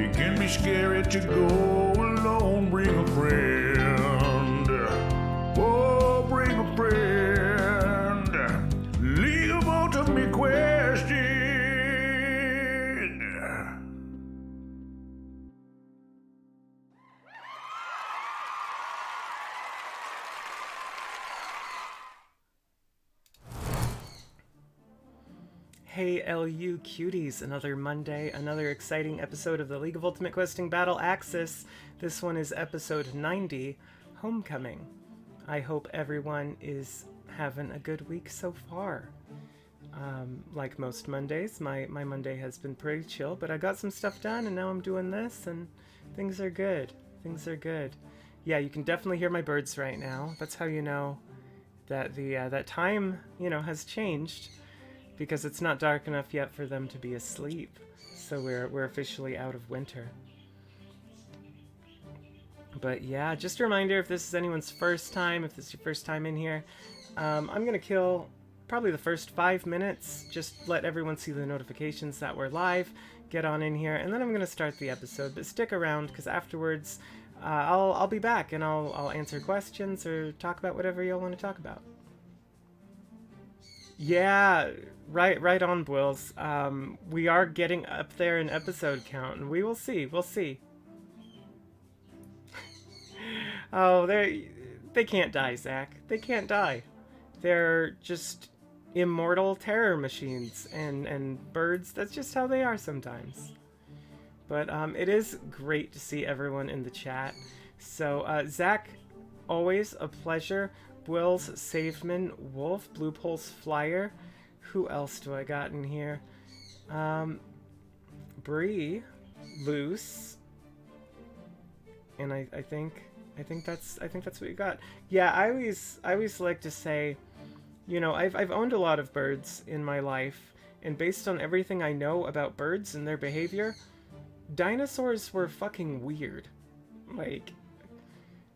It can be scary to go alone. Bring a friend. Oh, bring a friend. Leave a vote of me question. Hey LU cuties, another Monday, another exciting episode of the League of Ultimate Questing Battle Axis. This one is episode 90, Homecoming. I hope everyone is having a good week so far. Like most Mondays, my Monday has been pretty chill, but I got some stuff done and now I'm doing this and things are good. Things are good. Yeah, you can definitely hear my birds right now. That's how you know that that time, has changed. Because it's not dark enough yet for them to be asleep. So we're officially out of winter. But yeah, just a reminder, if this is anyone's first time, if this is your first time in here, I'm going to kill probably the first 5 minutes. Just let everyone see the notifications that we're live. Get on in here, and then I'm going to start the episode. But stick around, because afterwards I'll be back, and I'll answer questions or talk about whatever y'all want to talk about. Yeah, right on, Bwills. We are getting up there in episode count, and we'll see. Oh, they can't die, Zach. They can't die. They're just immortal terror machines, and birds, that's just how they are sometimes. But it is great to see everyone in the chat. So, Zach, always a pleasure. Will's Saveman, Wolf, Blue Pulse Flyer. Who else do I got in here? Bree, Loose, and I think that's what you got. Yeah, I always like to say, I've owned a lot of birds in my life, and based on everything I know about birds and their behavior, dinosaurs were fucking weird. Like,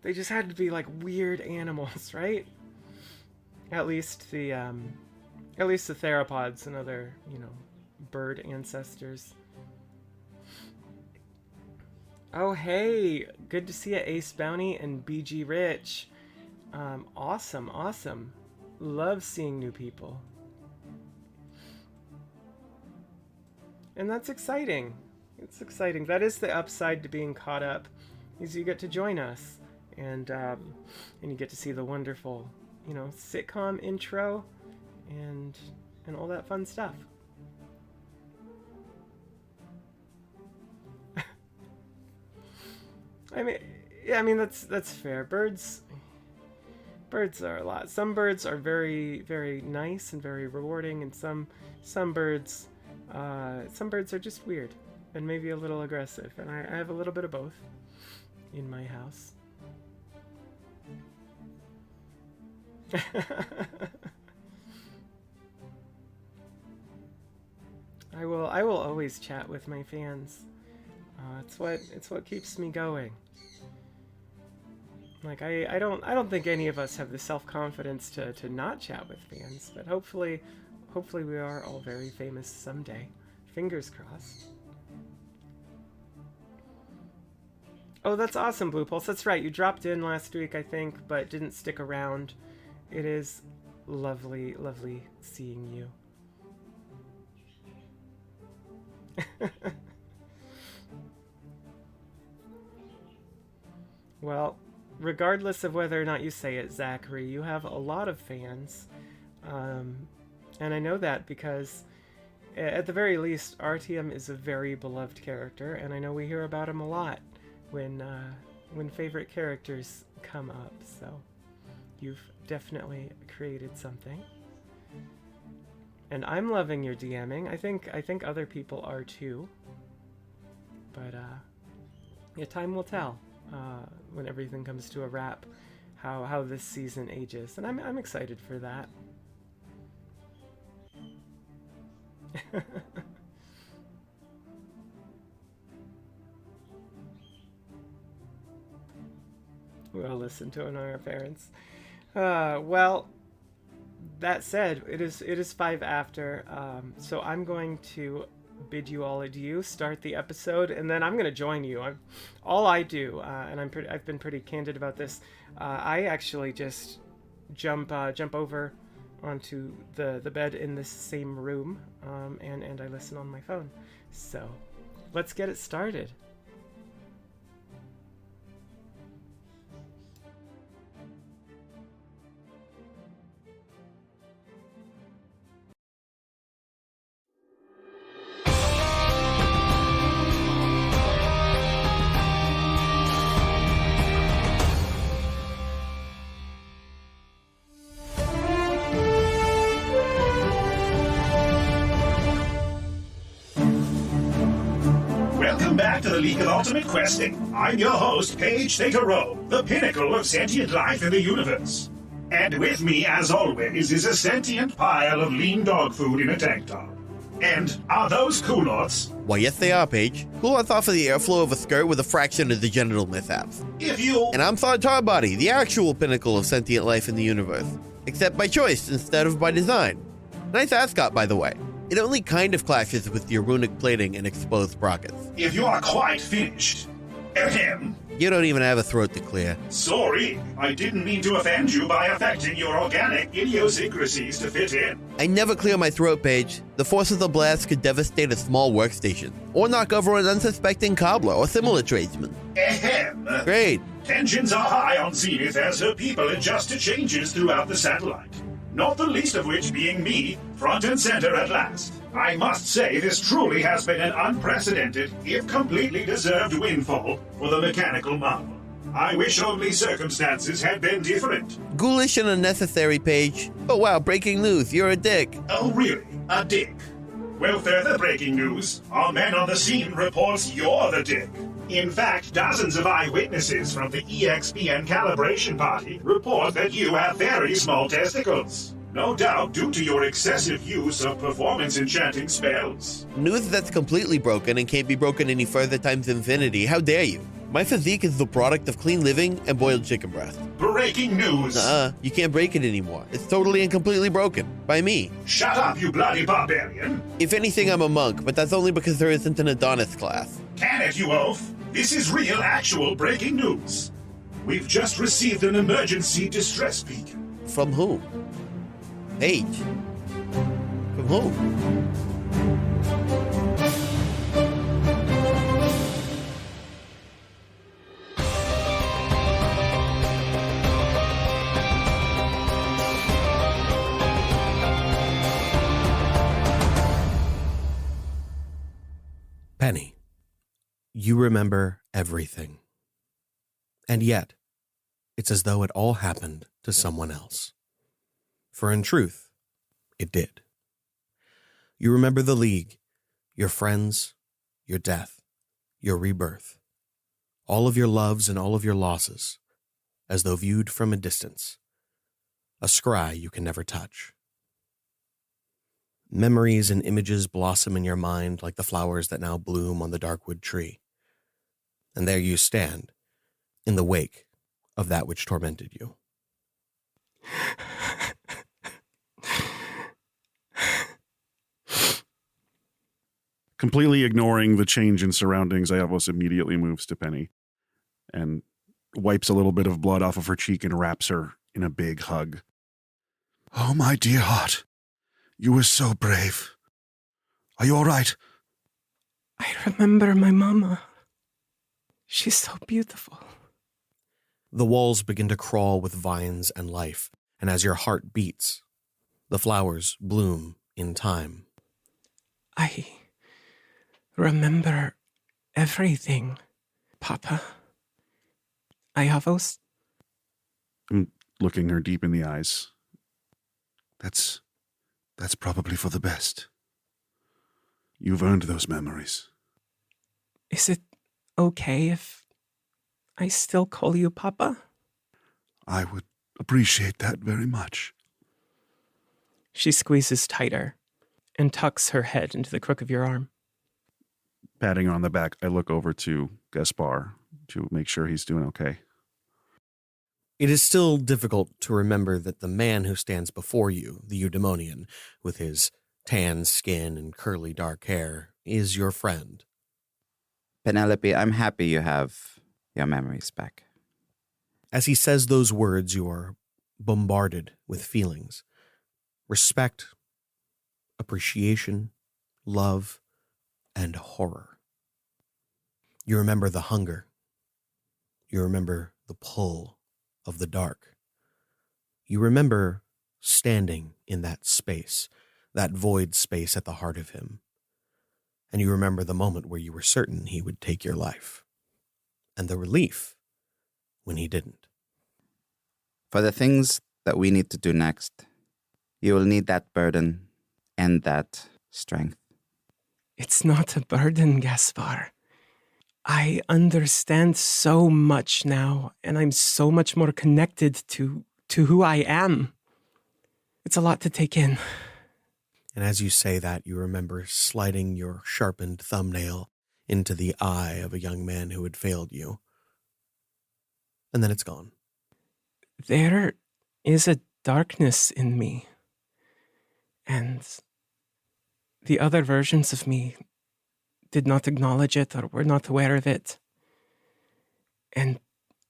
they just had to be like weird animals, right? At least the theropods and other, bird ancestors. Oh, hey, good to see you, Ace Bounty and BG Rich. Awesome. Love seeing new people. And that's exciting. It's exciting. That is the upside to being caught up, is you get to join us. And you get to see the wonderful, sitcom intro and all that fun stuff. I mean that's fair. Birds are a lot. Some birds are very, very nice and very rewarding, and some birds are just weird and maybe a little aggressive. And I have a little bit of both in my house. I will always chat with my fans. It's what keeps me going. Like I don't think any of us have the self-confidence to not chat with fans, but hopefully we are all very famous someday. Fingers crossed. Oh, that's awesome, Blue Pulse. That's right. You dropped in last week, I think, but didn't stick around. It is lovely seeing you. Well, regardless of whether or not you say it, Zachary, you have a lot of fans. And I know that because, at the very least, Artyom is a very beloved character, and I know we hear about him a lot when favorite characters come up, so you've definitely created something. And I'm loving your DMing. I think other people are too. But yeah, time will tell when everything comes to a wrap how this season ages, and I'm excited for that. We'll listen to our parents. Well, that said, it is 5 after, so I'm going to bid you all adieu, start the episode, and then I'm going to join you. All I do, and I've been pretty candid about this. I actually just jump over onto the bed in this same room, and I listen on my phone. So let's get it started. Welcome back to the League of Ultimate Questing. I'm your host, Paige Theta Rho, the pinnacle of sentient life in the universe. And with me, as always, is a sentient pile of lean dog food in a tank top. And are those culottes? Why, yes they are, Paige. Culottes offer the airflow of a skirt with a fraction of the genital mishaps. If you... And I'm Thought Tarbody, the actual pinnacle of sentient life in the universe. Except by choice instead of by design. Nice ascot, by the way. It only kind of clashes with your runic plating and exposed sprockets. If you are quite finished. Ahem. You don't even have a throat to clear. Sorry, I didn't mean to offend you by affecting your organic idiosyncrasies to fit in. I never clear my throat, Paige. The force of the blast could devastate a small workstation, or knock over an unsuspecting cobbler or similar tradesman. Ahem. Great. Tensions are high on Zenith as her people adjust to changes throughout the satellite. Not the least of which being me, front and center at last. I must say this truly has been an unprecedented, if completely deserved windfall for the mechanical marvel. I wish only circumstances had been different. Ghoulish and unnecessary, Paige. Oh wow, breaking news, you're a dick. Oh really? A dick? Well, further breaking news. Our man on the scene reports you're the dick. In fact, dozens of eyewitnesses from the EXPN calibration party report that you have very small testicles. No doubt due to your excessive use of performance-enchanting spells. News that's completely broken and can't be broken any further times infinity. How dare you? My physique is the product of clean living and boiled chicken breast. Breaking news! You can't break it anymore. It's totally and completely broken. By me. Shut up, you bloody barbarian! If anything, I'm a monk, but that's only because there isn't an Adonis class. Can it, you oaf? This is real, actual breaking news. We've just received an emergency distress beacon. From who? Paige. From who? Penny, you remember everything. And yet, it's as though it all happened to someone else. For in truth, it did. You remember the League, your friends, your death, your rebirth, all of your loves and all of your losses, as though viewed from a distance, a scry you can never touch. Memories and images blossom in your mind like the flowers that now bloom on the darkwood tree. And there you stand, in the wake of that which tormented you. Completely ignoring the change in surroundings, Iavos immediately moves to Penny and wipes a little bit of blood off of her cheek and wraps her in a big hug. Oh, my dear heart. You were so brave. Are you all right? I remember my mama. She's so beautiful. The walls begin to crawl with vines and life, and as your heart beats, the flowers bloom in time. I remember everything, Papa. Iavos? I'm looking her deep in the eyes. That's probably for the best. You've earned those memories. Is it okay if I still call you Papa? I would appreciate that very much. She squeezes tighter and tucks her head into the crook of your arm. Patting her on the back, I look over to Gaspar to make sure he's doing okay. It is still difficult to remember that the man who stands before you, the eudaimonian, with his tan skin and curly dark hair, is your friend. Penelope, I'm happy you have your memories back. As he says those words, you are bombarded with feelings. Respect, appreciation, love, and horror. You remember the hunger. You remember the pull of the dark. You remember standing in that space, that void space at the heart of him. And you remember the moment where you were certain he would take your life. And the relief when he didn't. For the things that we need to do next, you will need that burden and that strength. It's not a burden, Gaspar. I understand so much now, and I'm so much more connected to who I am. It's a lot to take in. And as you say that, you remember sliding your sharpened thumbnail into the eye of a young man who had failed you. And then it's gone. There is a darkness in me. And the other versions of me did not acknowledge it or were not aware of it. And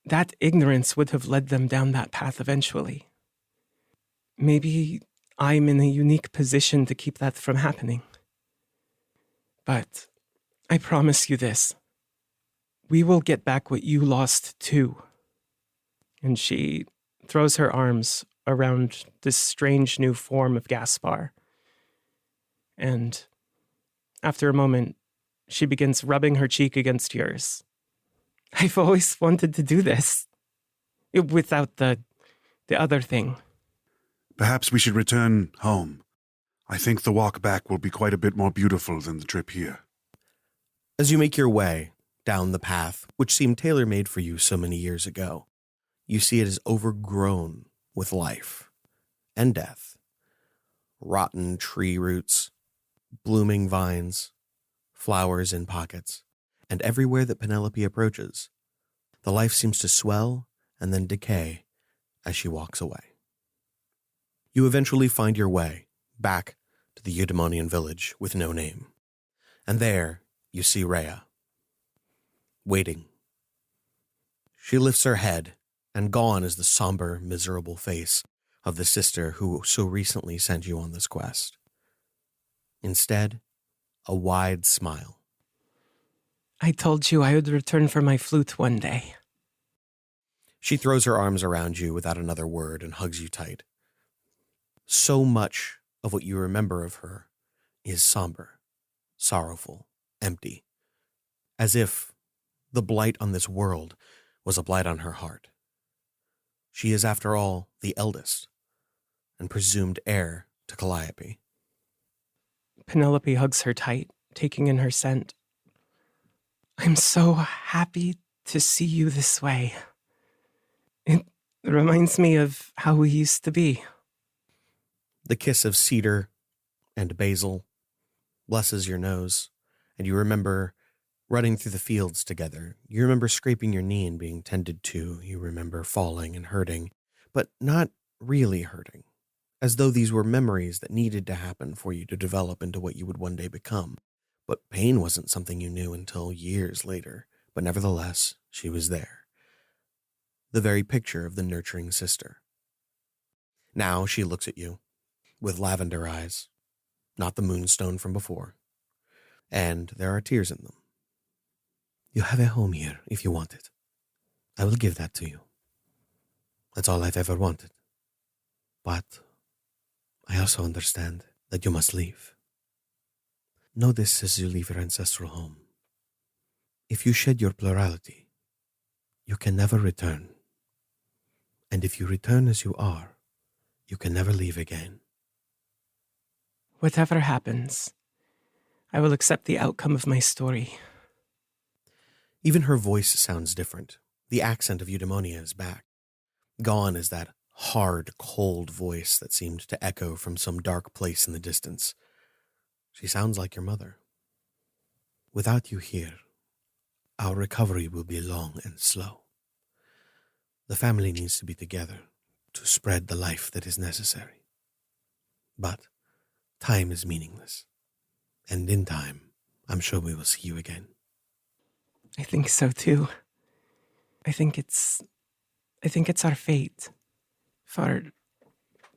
that ignorance would have led them down that path eventually. Maybe I'm in a unique position to keep that from happening. But I promise you this. We will get back what you lost too. And she throws her arms around this strange new form of Gaspar. And after a moment, she begins rubbing her cheek against yours. I've always wanted to do this. Without the other thing. Perhaps we should return home. I think the walk back will be quite a bit more beautiful than the trip here. As you make your way down the path, which seemed tailor-made for you so many years ago, you see it is overgrown with life and death. Rotten tree roots, blooming vines, flowers in pockets, and everywhere that Penelope approaches, the life seems to swell and then decay as she walks away. You eventually find your way back to the Eudaimonian village with no name. And there you see Rhea, waiting. She lifts her head, and gone is the somber, miserable face of the sister who so recently sent you on this quest. Instead, a wide smile. I told you I would return for my flute one day. She throws her arms around you without another word and hugs you tight. So much of what you remember of her is somber, sorrowful, empty, as if the blight on this world was a blight on her heart. She is, after all, the eldest and presumed heir to Calliope. Penelope hugs her tight, taking in her scent. I'm so happy to see you this way. It reminds me of how we used to be. The kiss of cedar and basil blesses your nose, and you remember running through the fields together. You remember scraping your knee and being tended to. You remember falling and hurting, but not really hurting, as though these were memories that needed to happen for you to develop into what you would one day become. But pain wasn't something you knew until years later, but nevertheless, she was there. The very picture of the nurturing sister. Now she looks at you with lavender eyes, not the moonstone from before, and there are tears in them. You have a home here if you want it. I will give that to you. That's all I've ever wanted. But I also understand that you must leave. Know this as you leave your ancestral home. If you shed your plurality, you can never return. And if you return as you are, you can never leave again. Whatever happens, I will accept the outcome of my story. Even her voice sounds different. The accent of Eudaimonia is back. Gone is that hard, cold voice that seemed to echo from some dark place in the distance. She sounds like your mother. Without you here, our recovery will be long and slow. The family needs to be together to spread the life that is necessary. But time is meaningless, and in time, I'm sure we will see you again. I think so too. I think it's our fate. For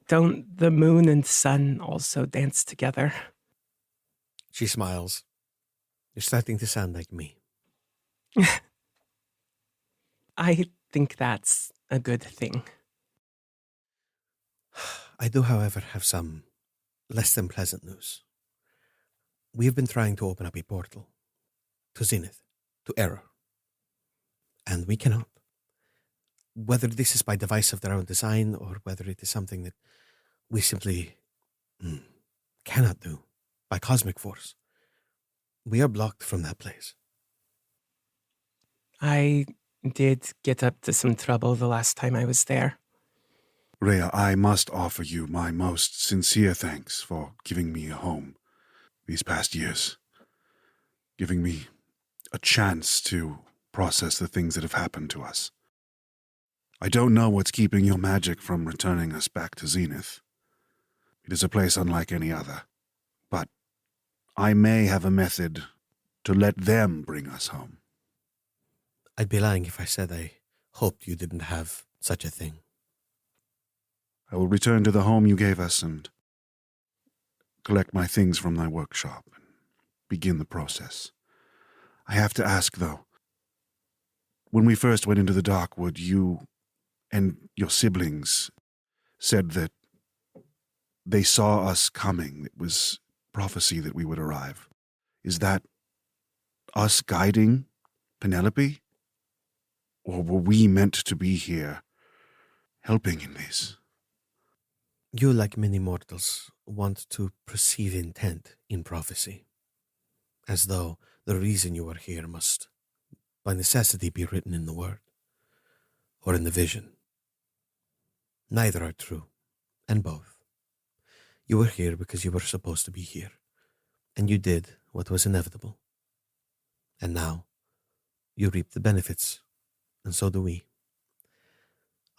don't the moon and sun also dance together? She smiles. You're starting to sound like me. I think that's a good thing. I do, however, have some less than pleasant news. We have been trying to open up a portal to Zenith, to Error. And we cannot. Whether this is by device of their own design or whether it is something that we simply cannot do by cosmic force, we are blocked from that place. I did get up to some trouble the last time I was there. Rhea, I must offer you my most sincere thanks for giving me a home these past years, giving me a chance to process the things that have happened to us. I don't know what's keeping your magic from returning us back to Zenith. It is a place unlike any other, but I may have a method to let them bring us home. I'd be lying if I said I hoped you didn't have such a thing. I will return to the home you gave us and collect my things from thy workshop and begin the process. I have to ask, though, when we first went into the Darkwood, you and your siblings said that they saw us coming. It was prophecy that we would arrive. Is that us guiding Penelope? Or were we meant to be here helping in this? You, like many mortals, want to perceive intent in prophecy, as though the reason you are here must, by necessity, be written in the word, or in the vision. Neither are true, and both. You were here because you were supposed to be here, and you did what was inevitable. And now, you reap the benefits, and so do we.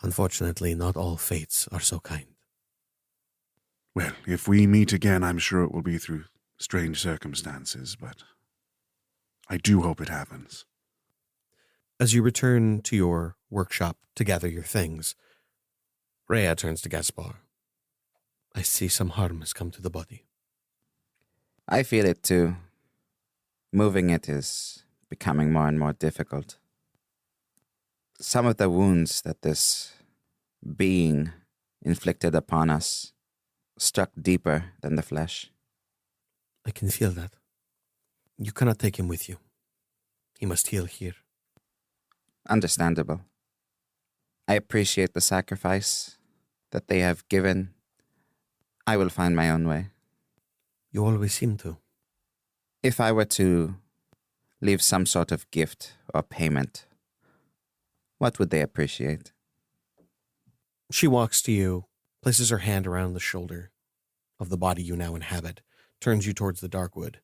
Unfortunately, not all fates are so kind. Well, if we meet again, I'm sure it will be through strange circumstances, but I do hope it happens. As you return to your workshop to gather your things, Rhea turns to Gaspar. I see some harm has come to the body. I feel it too. Moving it is becoming more and more difficult. Some of the wounds that this being inflicted upon us struck deeper than the flesh. I can feel that. You cannot take him with you. He must heal here. Understandable. I appreciate the sacrifice that they have given. I will find my own way. You always seem to. If I were to leave some sort of gift or payment, what would they appreciate? She walks to you, places her hand around the shoulder of the body you now inhabit, turns you towards the Darkwood,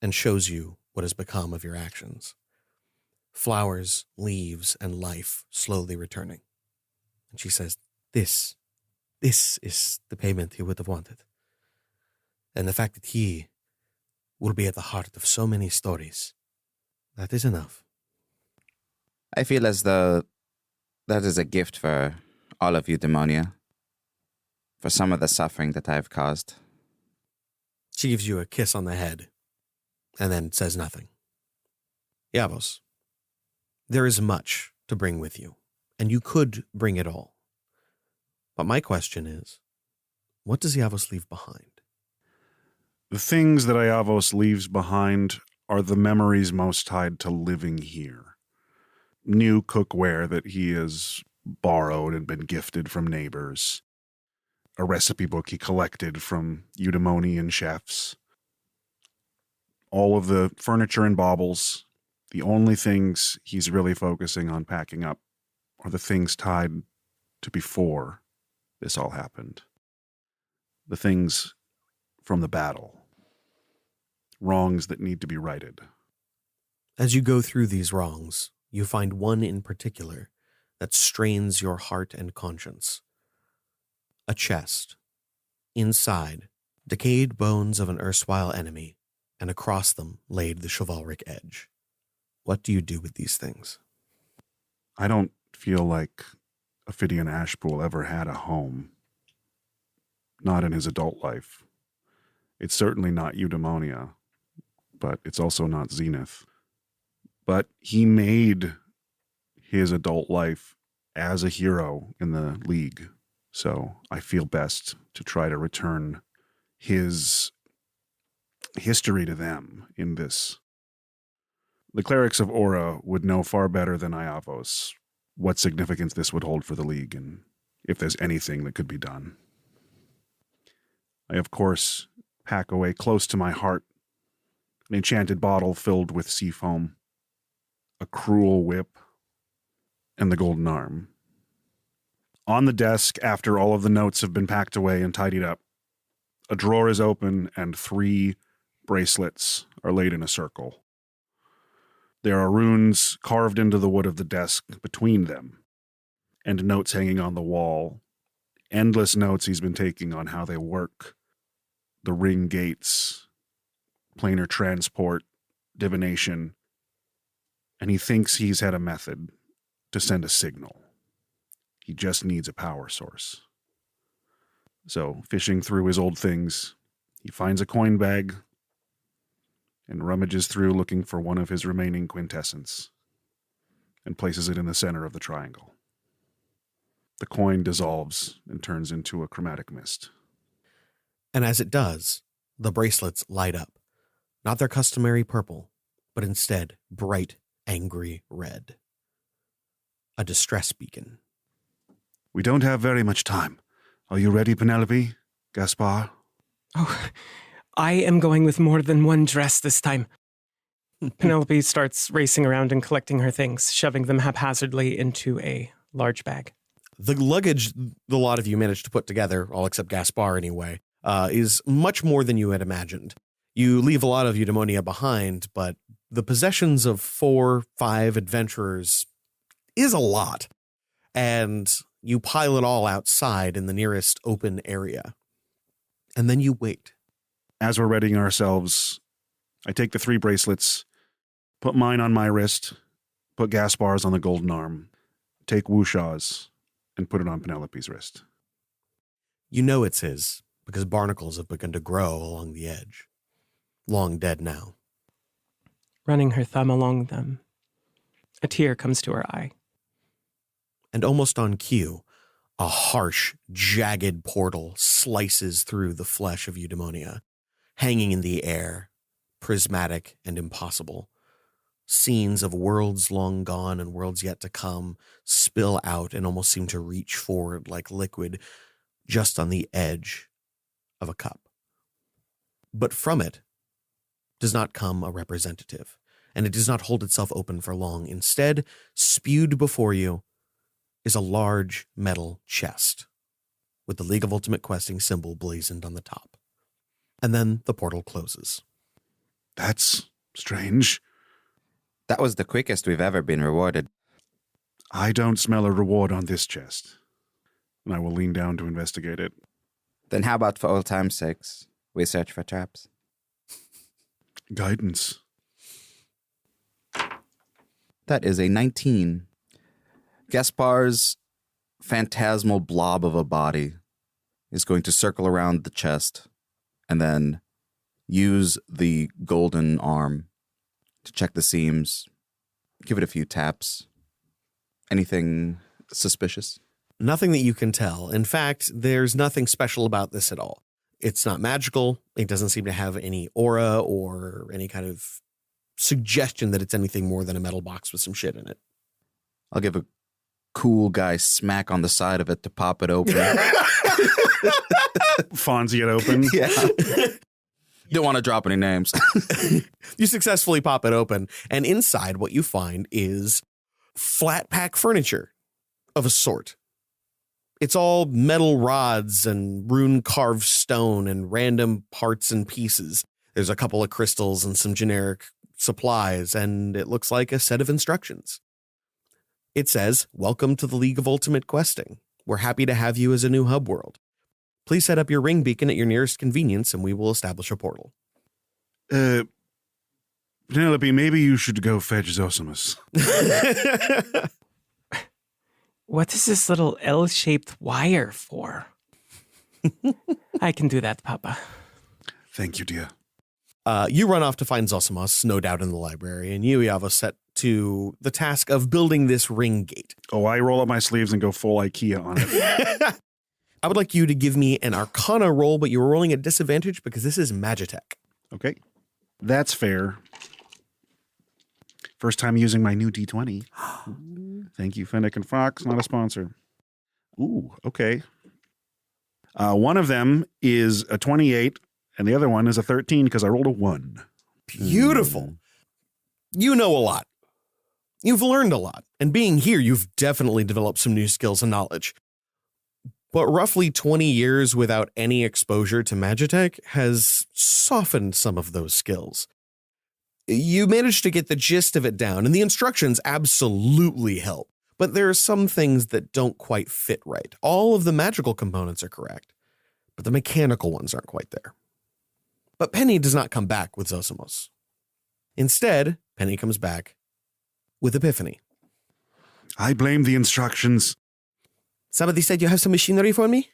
and shows you what has become of your actions. Flowers, leaves, and life slowly returning. And she says, This is the payment he would have wanted. And the fact that he will be at the heart of so many stories, that is enough. I feel as though that is a gift for all of you, Demonia, for some of the suffering that I have caused. She gives you a kiss on the head, and then says nothing. Yavos, there is much to bring with you, and you could bring it all. But my question is, what does Yavos leave behind? The things that Iavos leaves behind are the memories most tied to living here. New cookware that he has borrowed and been gifted from neighbors. A recipe book he collected from Eudemonian chefs. All of the furniture and baubles. The only things he's really focusing on packing up are the things tied to before this all happened. The things from the battle. Wrongs that need to be righted. As you go through these wrongs, you find one in particular that strains your heart and conscience. A chest. Inside, decayed bones of an erstwhile enemy, and across them laid the chivalric edge. What do you do with these things? I don't feel like Ophidian Ashpool ever had a home. Not in his adult life. It's certainly not Eudaimonia, but it's also not Zenith. But he made his adult life as a hero in the League, so I feel best to try to return his history to them in this. The clerics of Aura would know far better than Iavos what significance this would hold for the League and if there's anything that could be done. I, of course, pack away close to my heart an enchanted bottle filled with sea foam, a cruel whip, and the golden arm. On the desk, after all of the notes have been packed away and tidied up, a drawer is open and 3 bracelets are laid in a circle. There are runes carved into the wood of the desk between them, and notes hanging on the wall. Endless notes he's been taking on how they work. The ring gates, planar transport, divination, and he thinks he's had a method to send a signal. He just needs a power source. So, fishing through his old things, he finds a coin bag and rummages through looking for one of his remaining quintessence and places it in the center of the triangle. The coin dissolves and turns into a chromatic mist. And as it does, the bracelets light up, not their customary purple, but instead bright, angry red. A distress beacon. We don't have very much time. Are you ready, Penelope? Gaspar? Oh, I am going with more than one dress this time. Penelope starts racing around and collecting her things, shoving them haphazardly into a large bag. The luggage the lot of you managed to put together, all except Gaspar anyway, is much more than you had imagined. You leave a lot of Eudaimonia behind, but the possessions of 4-5 adventurers is a lot. And you pile it all outside in the nearest open area. And then you wait. As we're readying ourselves, I take the 3 bracelets, put mine on my wrist, put Gaspar's on the golden arm, take Wushaw's, and put it on Penelope's wrist. You know it's his, because barnacles have begun to grow along the edge. Long dead now. Running her thumb along them, a tear comes to her eye. And almost on cue, a harsh, jagged portal slices through the flesh of Eudaimonia, hanging in the air, prismatic and impossible. Scenes of worlds long gone and worlds yet to come spill out and almost seem to reach forward like liquid just on the edge of a cup. But from it does not come a representative, and it does not hold itself open for long. Instead, spewed before you is a large metal chest with the League of Ultimate Questing symbol blazoned on the top. And then the portal closes. That's strange. That was the quickest we've ever been rewarded. I don't smell a reward on this chest. And I will lean down to investigate it. Then how about for old time's sakes, we search for traps? Guidance. That is a 19. Gaspar's phantasmal blob of a body is going to circle around the chest and then use the golden arm to check the seams, give it a few taps. Anything suspicious? Nothing that you can tell. In fact, there's nothing special about this at all. It's not magical. It doesn't seem to have any aura or any kind of suggestion that it's anything more than a metal box with some shit in it. I'll give a cool guy smack on the side of it to pop it open. Fonzie it open. Yeah. Don't want to drop any names. You successfully pop it open, and inside what you find is flat pack furniture of a sort. It's all metal rods and rune carved stone and random parts and pieces. There's a couple of crystals and some generic supplies, and it looks like a set of instructions. It says, "Welcome to the League of Ultimate Questing. We're happy to have you as a new hub world. Please set up your ring beacon at your nearest convenience, and we will establish a portal." Penelope, maybe you should go fetch Zosimus. What is this little L-shaped wire for? I can do that, Papa. Thank you, dear. You run off to find Zosimus, no doubt in the library, and you, Iavo, set to the task of building this ring gate. Oh, I roll up my sleeves and go full IKEA on it. I would like you to give me an Arcana roll, but you're rolling at disadvantage because this is Magitech. Okay. That's fair. First time using my new D20. Thank you, Fennec and Fox. Not a sponsor. Ooh, okay. One of them is a 28, and the other one is a 13 because I rolled a 1. Beautiful. You know a lot. You've learned a lot. And being here, you've definitely developed some new skills and knowledge. But roughly 20 years without any exposure to Magitech has softened some of those skills. You managed to get the gist of it down, and the instructions absolutely help. But there are some things that don't quite fit right. All of the magical components are correct, but the mechanical ones aren't quite there. But Penny does not come back with Zosimus. Instead, Penny comes back with Epiphany. I blame the instructions. Somebody said you have some machinery for me?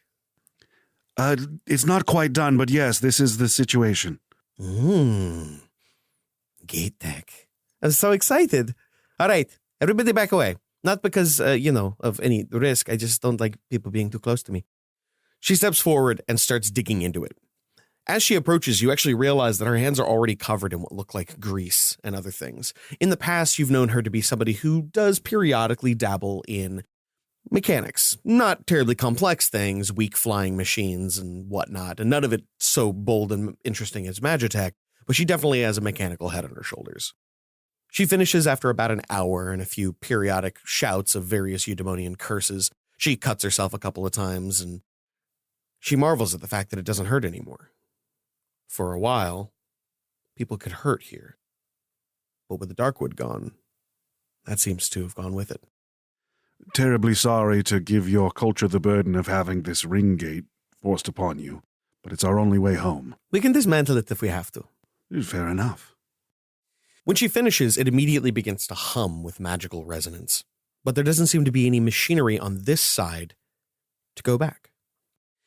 It's not quite done, but yes, this is the situation. Gate tech. I'm so excited. All right, everybody back away. Not because, of any risk. I just don't like people being too close to me. She steps forward and starts digging into it. As she approaches, you actually realize that her hands are already covered in what look like grease and other things. In the past, you've known her to be somebody who does periodically dabble in mechanics. Not terribly complex things, weak flying machines and whatnot, and none of it so bold and interesting as Magitech, but she definitely has a mechanical head on her shoulders. She finishes after about an hour and a few periodic shouts of various eudaimonian curses. She cuts herself a couple of times, and she marvels at the fact that it doesn't hurt anymore. For a while, people could hurt here. But with the Darkwood gone, that seems to have gone with it. Terribly sorry to give your culture the burden of having this ring gate forced upon you, but it's our only way home. We can dismantle it if we have to. Fair enough. When she finishes, it immediately begins to hum with magical resonance. But there doesn't seem to be any machinery on this side to go back.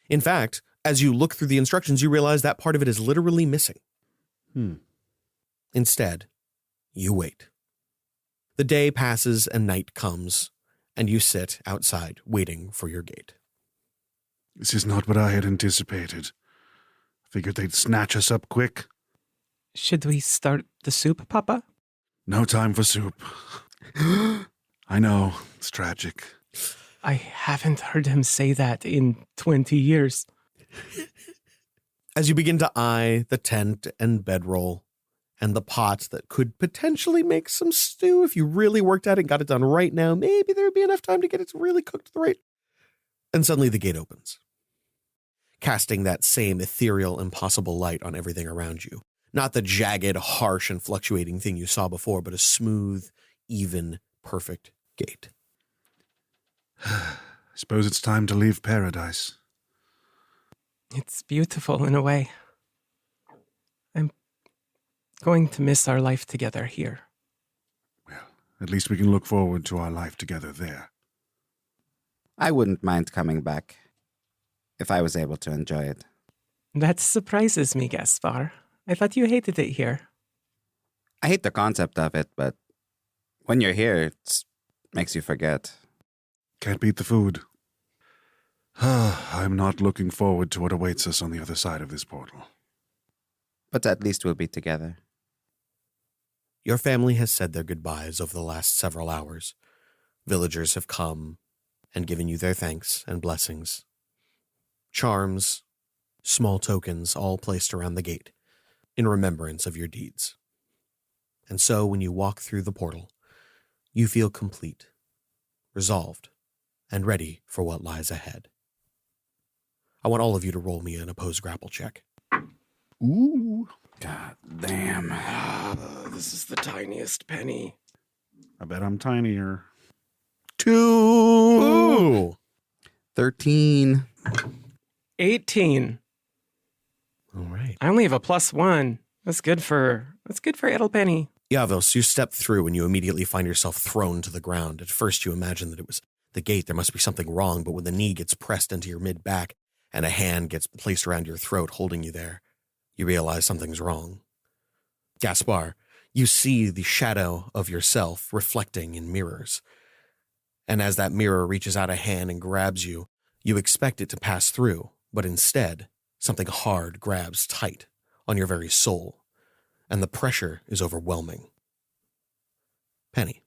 In fact, as you look through the instructions, you realize that part of it is literally missing. Instead, you wait. The day passes and night comes, and you sit outside waiting for your gate. This is not what I had anticipated. Figured they'd snatch us up quick. Should we start the soup, Papa? No time for soup. I know, it's tragic. I haven't heard him say that in 20 years. As you begin to eye the tent and bedroll and the pot that could potentially make some stew if you really worked at it and got it done right now, maybe there would be enough time to get it really cooked right. And suddenly the gate opens, casting that same ethereal, impossible light on everything around you. Not the jagged, harsh, and fluctuating thing you saw before, but a smooth, even, perfect gate. Suppose it's time to leave paradise. It's beautiful in a way. I'm going to miss our life together here. Well, at least we can look forward to our life together there. I wouldn't mind coming back if I was able to enjoy it. That surprises me, Gaspar. I thought you hated it here. I hate the concept of it, but when you're here, it makes you forget. Can't beat the food. I'm not looking forward to what awaits us on the other side of this portal. But at least we'll be together. Your family has said their goodbyes over the last several hours. Villagers have come and given you their thanks and blessings. Charms, small tokens, all placed around the gate in remembrance of your deeds. And so when you walk through the portal, you feel complete, resolved, and ready for what lies ahead. I want all of you to roll me an opposed grapple check. Ooh. God damn. This is the tiniest penny. I bet I'm tinier. 2! Ooh! 13. 18. All right. I only have a +1. That's good for Edelpenny. Yavos, you step through and you immediately find yourself thrown to the ground. At first you imagine that it was the gate, there must be something wrong, but when the knee gets pressed into your mid-back and a hand gets placed around your throat holding you there, you realize something's wrong. Gaspar, you see the shadow of yourself reflecting in mirrors. And as that mirror reaches out a hand and grabs you, you expect it to pass through, but instead, something hard grabs tight on your very soul, and the pressure is overwhelming. Penny.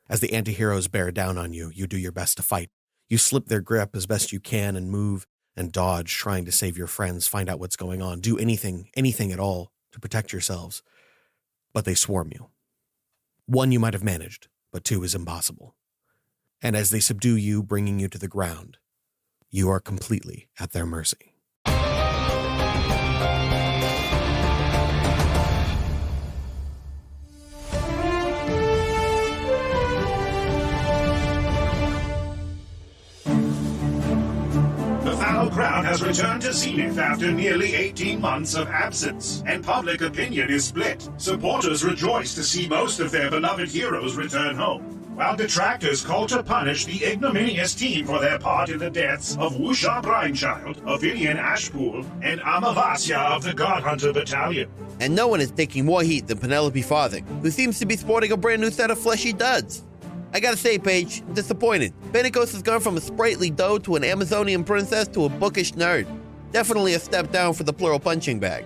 As the antiheroes bear down on you, you do your best to fight. You slip their grip as best you can and move and dodge, trying to save your friends, find out what's going on, do anything at all to protect yourselves. But they swarm you. 1 you might have managed, but 2 is impossible. And as they subdue you, bringing you to the ground, you are completely at their mercy. The Crown has returned to Zenith after nearly 18 months of absence, and public opinion is split. Supporters rejoice to see most of their beloved heroes return home, while detractors call to punish the ignominious team for their part in the deaths of Wusha Brinechild, Avidian Ashpool, and Amavasya of the Godhunter Battalion. And no one is taking more heat than Penelope Farthing, who seems to be sporting a brand new set of fleshy duds. I gotta say, Paige, I'm disappointed. Benigos has gone from a sprightly doe to an Amazonian princess to a bookish nerd. Definitely a step down for the plural punching bag.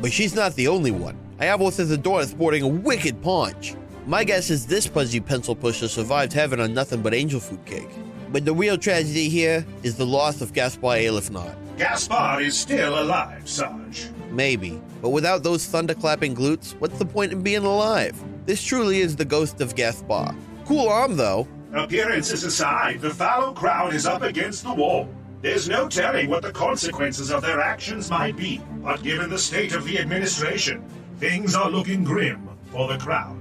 But she's not the only one. Iavos has a daughter sporting a wicked paunch. My guess is this pudgy pencil pusher survived heaven on nothing but angel food cake. But the real tragedy here is the loss of Gaspar Aelifnot. Gaspar is still alive, Sarge. Maybe, but without those thunderclapping glutes, what's the point in being alive? This truly is the ghost of Gaspar. Cool arm, though. Appearances aside, the fallow crowd is up against the wall. There's no telling what the consequences of their actions might be, but given the state of the administration, things are looking grim for the crowd.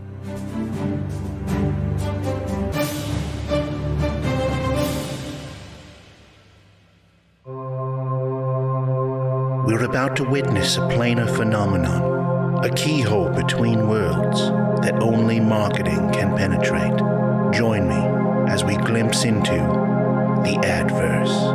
We're about to witness a planar phenomenon, a keyhole between worlds that only marketing can penetrate. Join me as we glimpse into the Adverse.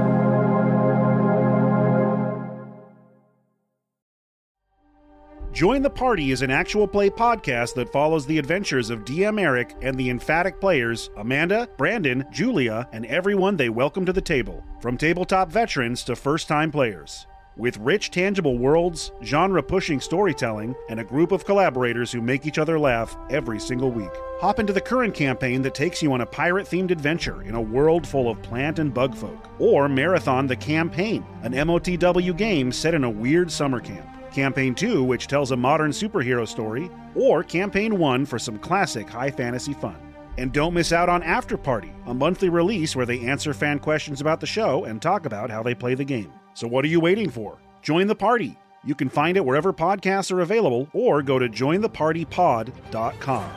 Join the Party is an actual play podcast that follows the adventures of DM Eric and the emphatic players Amanda, Brandon, Julia, and everyone they welcome to the table, from tabletop veterans to first-time players. With rich, tangible worlds, genre-pushing storytelling, and a group of collaborators who make each other laugh every single week. Hop into the current campaign that takes you on a pirate-themed adventure in a world full of plant and bug folk. Or marathon The Campaign, an MOTW game set in a weird summer camp. Campaign 2, which tells a modern superhero story, or Campaign 1 for some classic high fantasy fun. And don't miss out on After Party, a monthly release where they answer fan questions about the show and talk about how they play the game. So what are you waiting for? Join the party. You can find it wherever podcasts are available, or go to jointhepartypod.com.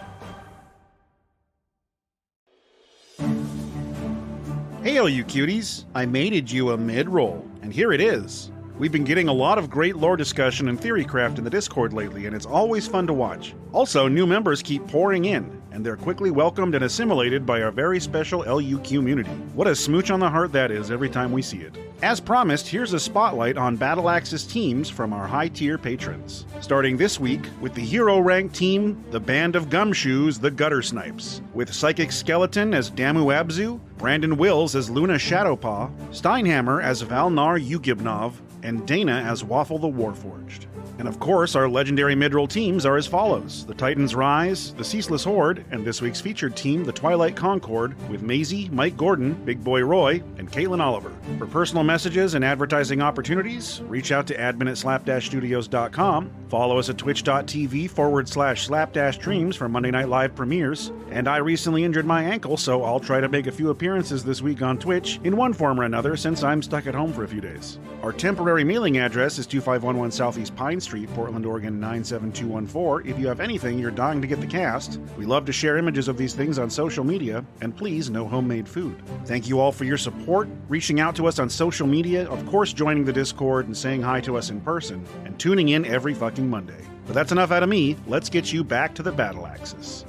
Hey, all you cuties! I mated you a mid-roll, and here it is. We've been getting a lot of great lore discussion and theory craft in the Discord lately, and it's always fun to watch. Also, new members keep pouring in, and they're quickly welcomed and assimilated by our very special LUQ community. What a smooch on the heart that is every time we see it. As promised, here's a spotlight on Battle Axis teams from our high-tier patrons. Starting this week with the hero-ranked team, the Band of Gumshoes, the Gutter Snipes, with Psychic Skeleton as Damu Abzu, Brandon Wills as Luna Shadowpaw, Steinhammer as Valnar Yugibnov, and Dana as Waffle the Warforged. And of course, our legendary midroll teams are as follows: the Titans Rise, the Ceaseless Horde, and this week's featured team, the Twilight Concord, with Maisie, Mike Gordon, Big Boy Roy, and Caitlin Oliver. For personal messages and advertising opportunities, reach out to admin at slap-studios.com, follow us at twitch.tv/slap-streams for Monday Night Live premieres, and I recently injured my ankle, so I'll try to make a few appearances this week on Twitch in one form or another since I'm stuck at home for a few days. Our temporary mailing address is 2511 Southeast Pine Street, Street, Portland, Oregon 97214 if you have anything you're dying to get the cast. We love to share images of these things on social media, and please, no homemade food. Thank you all for your support, reaching out to us on social media, of course joining the Discord and saying hi to us in person, and tuning in every fucking Monday. But that's enough out of me. Let's get you back to the battle axis.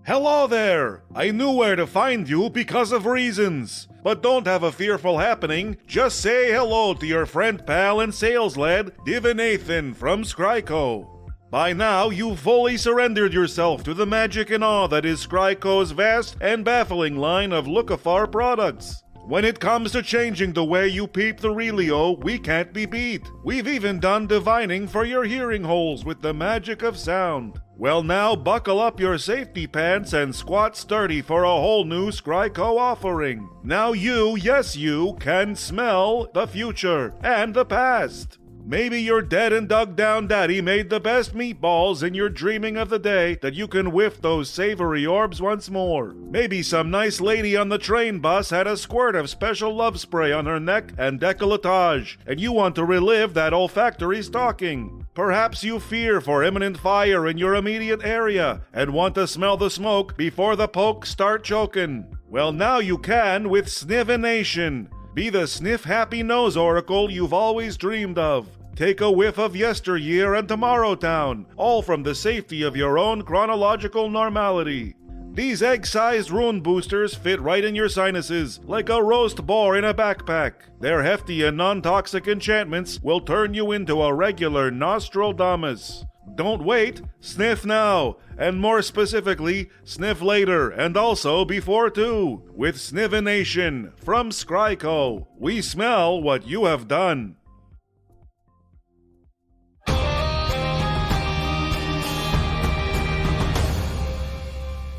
Hello there! I knew where to find you because of reasons. But don't have a fearful happening. Just say hello to your friend, pal, and sales lad, Divinathan from Skryko. By now, you've fully surrendered yourself to the magic and awe that is Skryko's vast and baffling line of Lookafar products. When it comes to changing the way you peep the Relio, we can't be beat. We've even done divining for your hearing holes with the magic of sound. Well, now buckle up your safety pants and squat sturdy for a whole new Skryko offering. Now you, yes you, can smell the future and the past. Maybe your dead and dug down daddy made the best meatballs and you're dreaming of the day that you can whiff those savory orbs once more. Maybe some nice lady on the train bus had a squirt of special love spray on her neck and décolletage, and you want to relive that olfactory stalking. Perhaps you fear for imminent fire in your immediate area and want to smell the smoke before the pokes start choking. Well, now you can with Snivination. Be the sniff-happy nose oracle you've always dreamed of. Take a whiff of yesteryear and tomorrow town, all from the safety of your own chronological normality. These egg-sized rune boosters fit right in your sinuses, like a roast boar in a backpack. Their hefty and non-toxic enchantments will turn you into a regular Nostradamus. Don't wait, sniff now, and more specifically, sniff later and also before too. With Snivination from Skryko, we smell what you have done.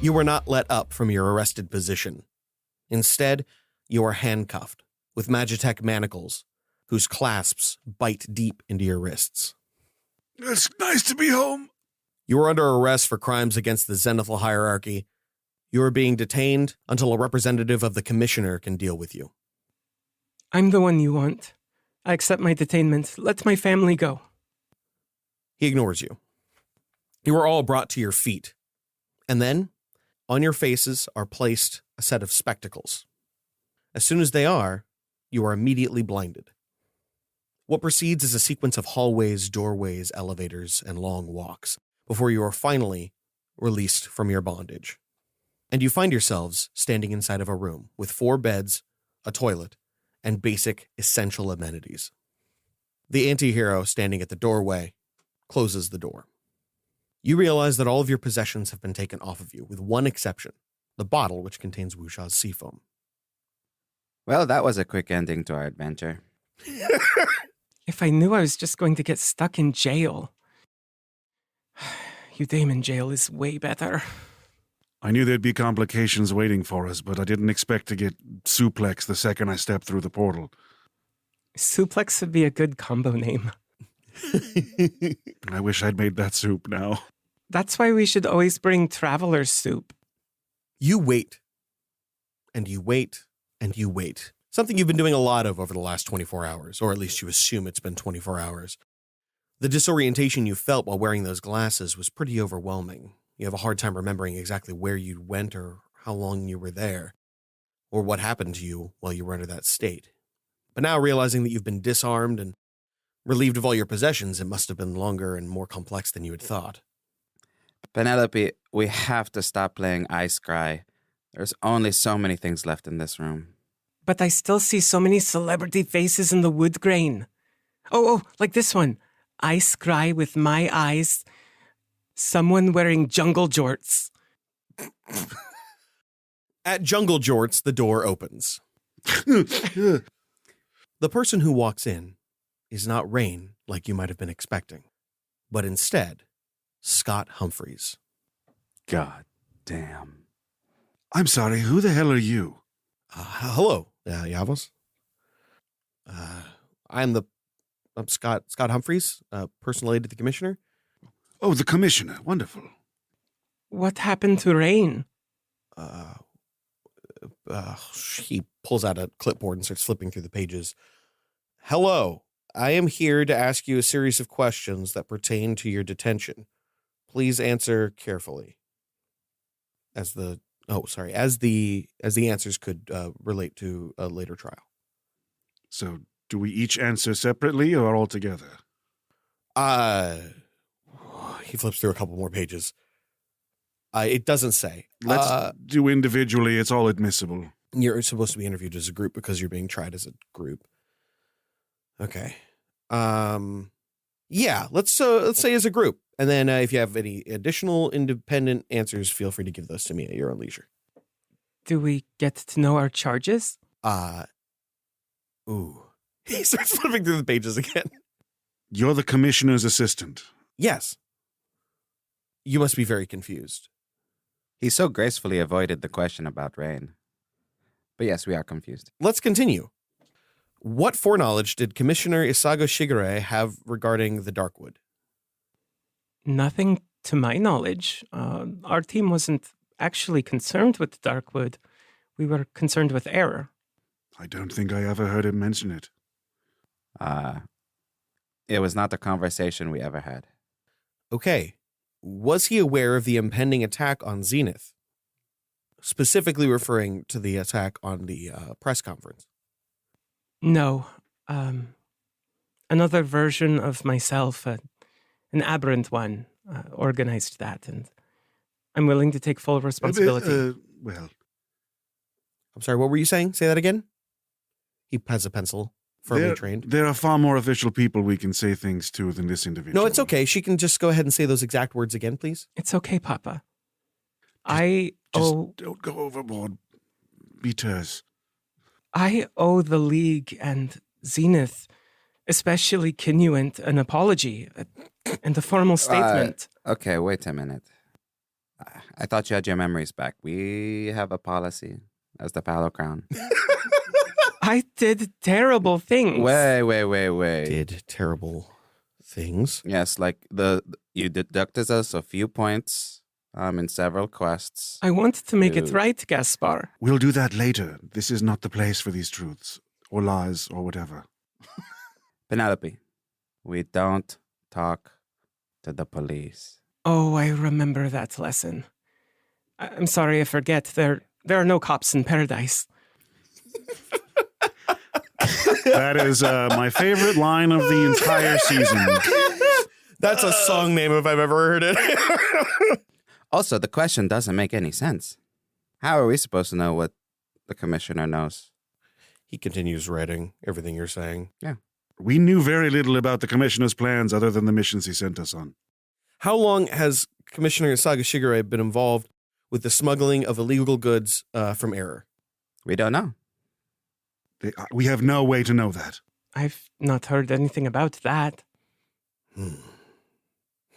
You were not let up from your arrested position. Instead, you are handcuffed with Magitech manacles, whose clasps bite deep into your wrists. It's nice to be home. You are under arrest for crimes against the Zenithal hierarchy. You are being detained until a representative of the commissioner can deal with you. I'm the one you want. I accept my detainment. Let my family go. He ignores you. You are all brought to your feet. And then, on your faces are placed a set of spectacles. As soon as they are, you are immediately blinded. What precedes is a sequence of hallways, doorways, elevators, and long walks, before you are finally released from your bondage. And you find yourselves standing inside of a room with 4 beds, a toilet, and basic essential amenities. The anti-hero standing at the doorway closes the door. You realize that all of your possessions have been taken off of you, with one exception, the bottle which contains Wuxa's seafoam. Well, that was a quick ending to our adventure. If I knew I was just going to get stuck in jail. Eudaimon jail is way better. I knew there'd be complications waiting for us, but I didn't expect to get suplex the second I stepped through the portal. Suplex would be a good combo name. I wish I'd made that soup now. That's why we should always bring traveler's soup. You wait, and you wait, and you wait. Something you've been doing a lot of over the last 24 hours, or at least you assume it's been 24 hours. The disorientation you felt while wearing those glasses was pretty overwhelming. You have a hard time remembering exactly where you went or how long you were there, or what happened to you while you were under that state. But now realizing that you've been disarmed and relieved of all your possessions, it must have been longer and more complex than you had thought. Penelope, we have to stop playing Ice Cry. There's only so many things left in this room. But I still see so many celebrity faces in the wood grain. Oh, like this one. I scry with my eyes. Someone wearing jungle jorts. At Jungle Jorts, the door opens. The person who walks in is not Rain, like you might have been expecting, but instead, Scott Humphreys. God damn. I'm sorry, who the hell are you? Hello, Yavos. I'm Scott Humphreys, personal aide to the commissioner. Oh, the commissioner. Wonderful. What happened to Rain? he pulls out a clipboard and starts flipping through the pages. Hello, I am here to ask you a series of questions that pertain to your detention. Please answer carefully. As the answers could relate to a later trial. So, do we each answer separately or all together? He flips through a couple more pages. It doesn't say. Let's do individually. It's all admissible. You're supposed to be interviewed as a group because you're being tried as a group. Okay. Yeah, let's say as a group. And then if you have any additional independent answers, feel free to give those to me at your own leisure. Do we get to know our charges? Ooh. He starts flipping through the pages again. You're the commissioner's assistant. Yes. You must be very confused. He so gracefully avoided the question about rain. But yes, we are confused. Let's continue. What foreknowledge did Commissioner Isago Shigure have regarding the Darkwood? Nothing to my knowledge. Our team wasn't actually concerned with the Darkwood. We were concerned with error. I don't think I ever heard him mention it. It was not a conversation we ever had. Okay. Was he aware of the impending attack on Zenith? Specifically referring to the attack on the press conference. No. Another version of myself, an aberrant one, organized that, and I'm willing to take full responsibility. Well, I'm sorry, what were you saying? Say that again? He has a pencil, firmly trained. There are far more official people we can say things to than this individual. No, it's okay. She can just go ahead and say those exact words again, please. It's okay, Papa. Don't go overboard. Be terse. I owe the League and Zenith, especially Kinuant, an apology and a formal statement. Okay, wait a minute. I thought you had your memories back. We have a policy as the Palo Crown. I did terrible things. Wait. Did terrible things. Yes, like you deducted us a few points in several quests. I want to make it right, Gaspar. We'll do that later. This is not the place for these truths, or lies, or whatever. Penelope, we don't talk to the police. Oh, I remember that lesson. I'm sorry, I forget. There are no cops in paradise. That is my favorite line of the entire season. That's a song name if I've ever heard it. Also, the question doesn't make any sense. How are we supposed to know what the commissioner knows? He continues writing everything you're saying. Yeah. We knew very little about the commissioner's plans other than the missions he sent us on. How long has Commissioner Saga Shigure been involved with the smuggling of illegal goods from Error? We don't know. We have no way to know that. I've not heard anything about that.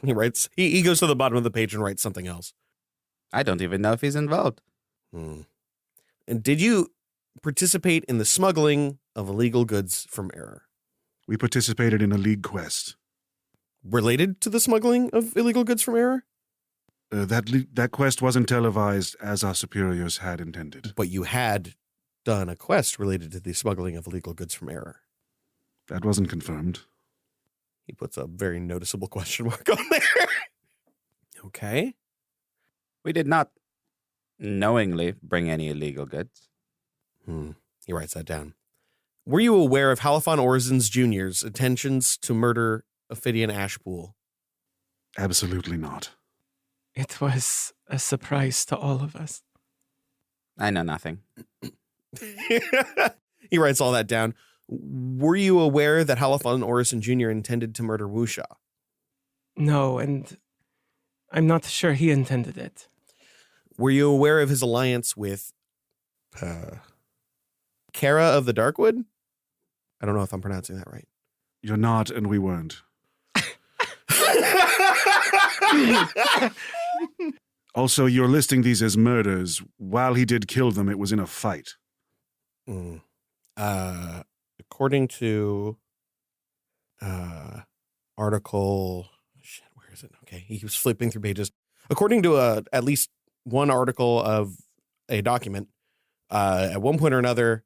He writes. He goes to the bottom of the page and writes something else. I don't even know if he's involved. And did you participate in the smuggling of illegal goods from Error? We participated in a league quest. Related to the smuggling of illegal goods from Error? That quest wasn't televised as our superiors had intended. But you had done a quest related to the smuggling of illegal goods from Error. That wasn't confirmed. He puts a very noticeable question mark on there. Okay. We did not knowingly bring any illegal goods. He writes that down. Were you aware of Halifon Orzens Jr.'s intentions to murder Ophidian Ashpool? Absolutely not. It was a surprise to all of us. I know nothing. He writes all that down. Were you aware that Halifon Orison Jr. intended to murder Wusha? No, and I'm not sure he intended it. Were you aware of his alliance with Kara of the Darkwood? I don't know if I'm pronouncing that right. You're not, and we weren't. Also, you're listing these as murders. While he did kill them, it was in a fight. According to article... Shit, where is it? Okay, he was flipping through pages. According to at least one article of a document, At one point or another,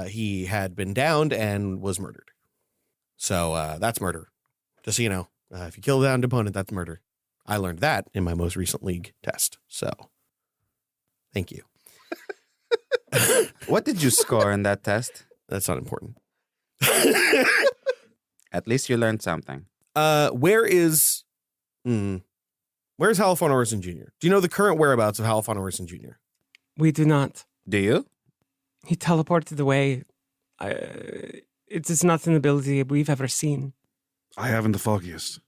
he had been downed and was murdered. So that's murder. Just so you know, if you kill a downed opponent, that's murder. I learned that in my most recent league test. So thank you. What did you score in that test? That's not important. At least you learned something. Where's Halifon Orson Jr.? Do you know the current whereabouts of Halifon Orson Jr.? We do not. Do you? He teleported away. It is not an ability we've ever seen. I haven't the foggiest.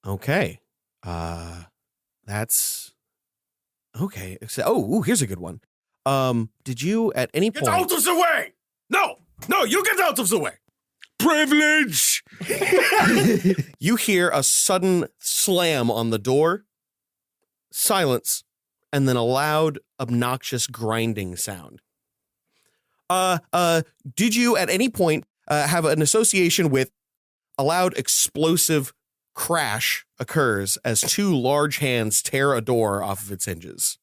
Okay. That's okay. So, here's a good one. Did you at any point... Get out of the way! No, you get out of the way! Privilege! You hear a sudden slam on the door, silence, and then a loud, obnoxious grinding sound. Did you at any point have an association with a loud explosive crash occurs as two large hands tear a door off of its hinges?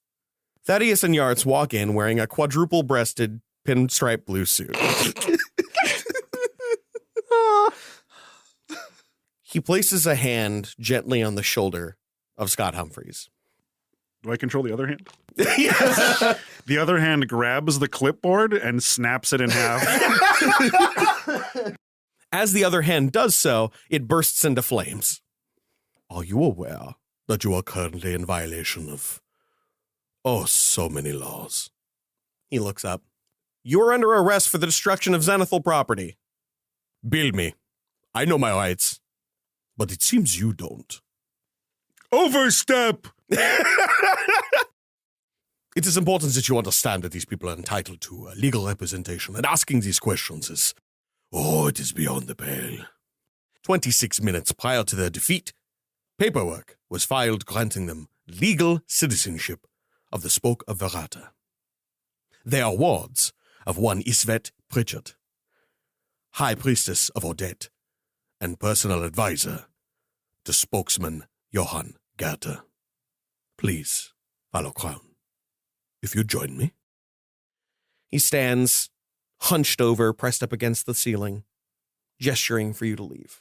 Thaddeus and Yarts walk in wearing a quadruple-breasted pinstripe blue suit. He places a hand gently on the shoulder of Scott Humphreys. Do I control the other hand? Yes. The other hand grabs the clipboard and snaps it in half. As the other hand does so, it bursts into flames. Are you aware that you are currently in violation of, so many laws? He looks up. You are under arrest for the destruction of Zenithal property. Bill me. I know my rights. But it seems you don't. Overstep! It is important that you understand that these people are entitled to legal representation, and asking these questions is, it is beyond the pale. 26 minutes prior to their defeat, paperwork was filed granting them legal citizenship of the Spoke of Verata. They are wards of one Isvet Pritchard, High Priestess of Odette, and personal advisor to spokesman Johann Gerter. Please follow Crown. If you join me. He stands, hunched over, pressed up against the ceiling, gesturing for you to leave.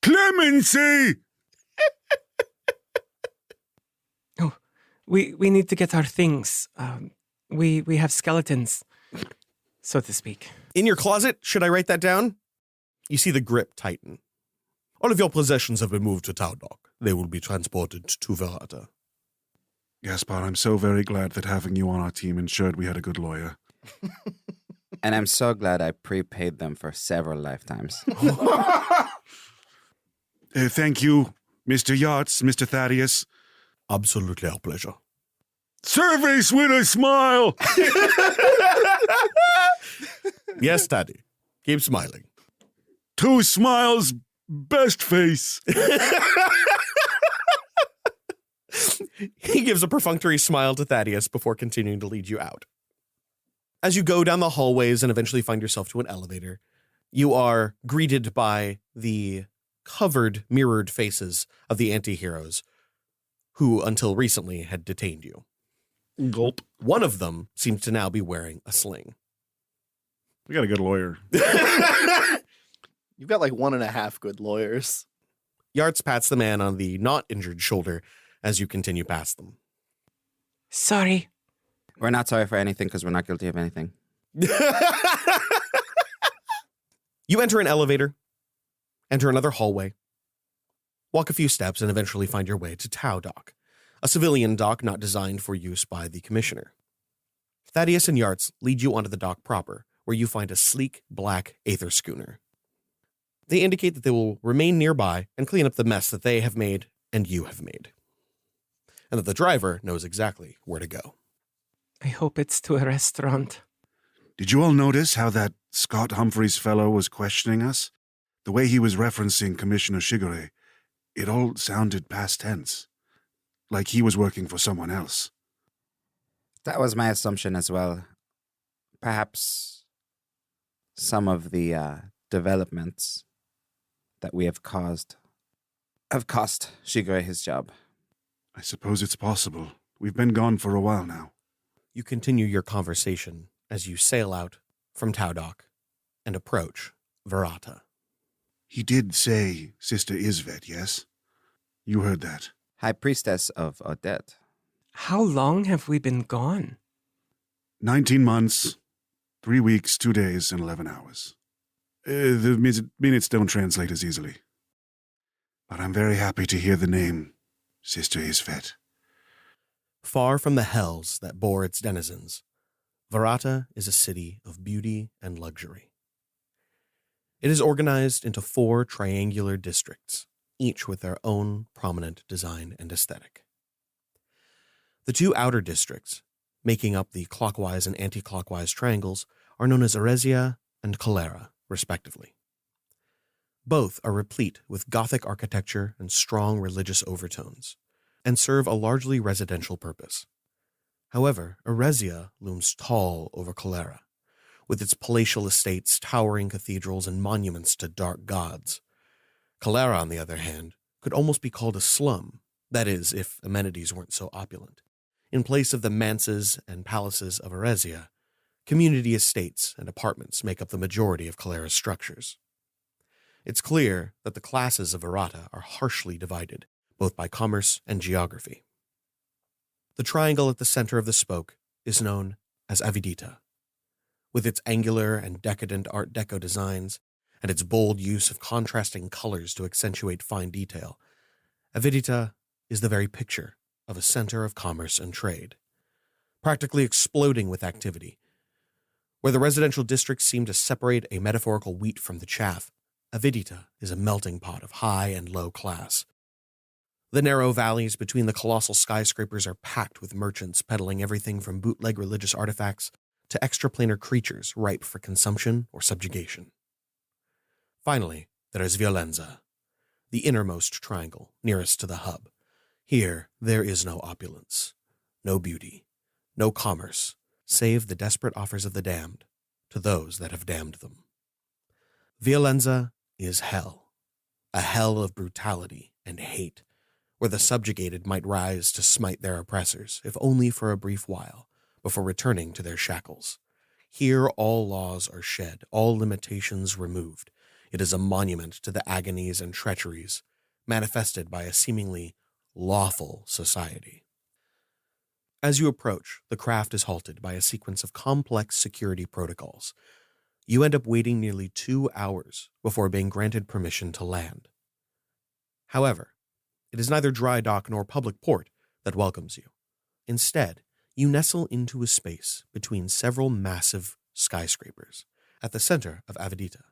Clemency! We need to get our things. We have skeletons, so to speak. In your closet, should I write that down? You see the grip tighten. All of your possessions have been moved to Taudok. They will be transported to Verata. Gaspar, I'm so very glad that having you on our team ensured we had a good lawyer. And I'm so glad I prepaid them for several lifetimes. Thank you, Mr. Yachts, Mr. Thaddeus. Absolutely our pleasure. Service with a smile! Yes, Daddy. Keep smiling. 2 smiles, best face. He gives a perfunctory smile to Thaddeus before continuing to lead you out. As you go down the hallways and eventually find yourself to an elevator, you are greeted by the covered, mirrored faces of the anti-heroes who, until recently, had detained you. Gulp. One of them seems to now be wearing a sling. We got a good lawyer. You've got like 1.5 good lawyers. Yarts pats the man on the not injured shoulder as you continue past them. Sorry. We're not sorry for anything because we're not guilty of anything. You enter an elevator, enter another hallway, walk a few steps, and eventually find your way to Tau Dock, a civilian dock not designed for use by the commissioner. Thaddeus and Yarts lead you onto the dock proper, where you find a sleek, black Aether schooner. They indicate that they will remain nearby and clean up the mess that they have made and you have made, and that the driver knows exactly where to go. I hope it's to a restaurant. Did you all notice how that Scott Humphreys fellow was questioning us? The way he was referencing Commissioner Shigure, it all sounded past tense. Like he was working for someone else. That was my assumption as well. Perhaps some of the developments that we have cost Shigure his job. I suppose it's possible. We've been gone for a while now. You continue your conversation as you sail out from Taudoc and approach Verata. He did say Sister Isvet, yes? You heard that. High Priestess of Odette. How long have we been gone? 19 months, 3 weeks, 2 days, and 11 hours. The minutes don't translate as easily. But I'm very happy to hear the name, Sister Isvet. Far from the hells that bore its denizens, Verata is a city of beauty and luxury. It is organized into 4 triangular districts, each with their own prominent design and aesthetic. The 2 outer districts, making up the clockwise and anti-clockwise triangles, are known as Eresia and Calera, respectively. Both are replete with Gothic architecture and strong religious overtones, and serve a largely residential purpose. However, Eresia looms tall over Calera, with its palatial estates, towering cathedrals, and monuments to dark gods. Calera, on the other hand, could almost be called a slum, that is, if amenities weren't so opulent. In place of the manses and palaces of Eresia, community estates and apartments make up the majority of Calera's structures. It's clear that the classes of Verata are harshly divided, both by commerce and geography. The triangle at the center of the spoke is known as Avidita. With its angular and decadent Art Deco designs and its bold use of contrasting colors to accentuate fine detail, Avidita is the very picture of a center of commerce and trade, practically exploding with activity. Where the residential districts seem to separate a metaphorical wheat from the chaff, Avidita is a melting pot of high and low class. The narrow valleys between the colossal skyscrapers are packed with merchants peddling everything from bootleg religious artifacts to extraplanar creatures ripe for consumption or subjugation. Finally, there is Violenza, the innermost triangle nearest to the hub. Here, there is no opulence, no beauty, no commerce, save the desperate offers of the damned to those that have damned them. Violenza is hell, a hell of brutality and hate, where the subjugated might rise to smite their oppressors, if only for a brief while, before returning to their shackles. Here all laws are shed, all limitations removed. It is a monument to the agonies and treacheries manifested by a seemingly lawful society. As you approach, the craft is halted by a sequence of complex security protocols. You end up waiting nearly 2 hours before being granted permission to land. However, it is neither dry dock nor public port that welcomes you. Instead, you nestle into a space between several massive skyscrapers at the center of Avidita.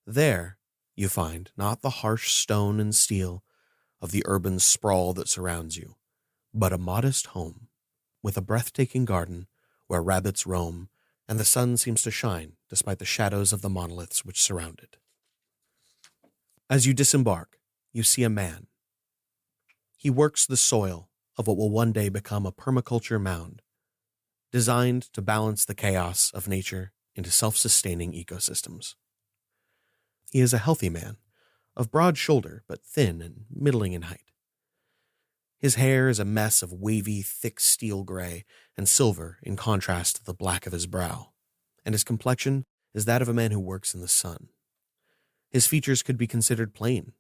There, you find not the harsh stone and steel of the urban sprawl that surrounds you, but a modest home with a breathtaking garden where rabbits roam and the sun seems to shine despite the shadows of the monoliths which surround it. As you disembark, you see a man. He works the soil of what will one day become a permaculture mound, designed to balance the chaos of nature into self-sustaining ecosystems. He is a healthy man, of broad shoulder but thin and middling in height. His hair is a mess of wavy, thick steel gray and silver in contrast to the black of his brow, and his complexion is that of a man who works in the sun. His features could be considered plain,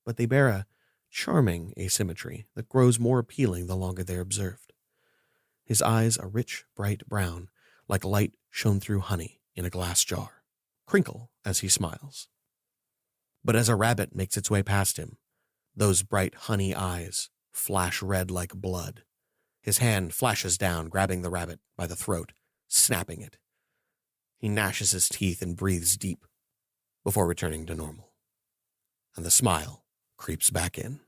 but they bear a charming asymmetry that grows more appealing the longer they're observed. His eyes are rich, bright brown, like light shone through honey in a glass jar, crinkle as he smiles. But as a rabbit makes its way past him, those bright honey eyes flash red like blood. His hand flashes down, grabbing the rabbit by the throat, snapping it. He gnashes his teeth and breathes deep before returning to normal. And the smile creeps back in.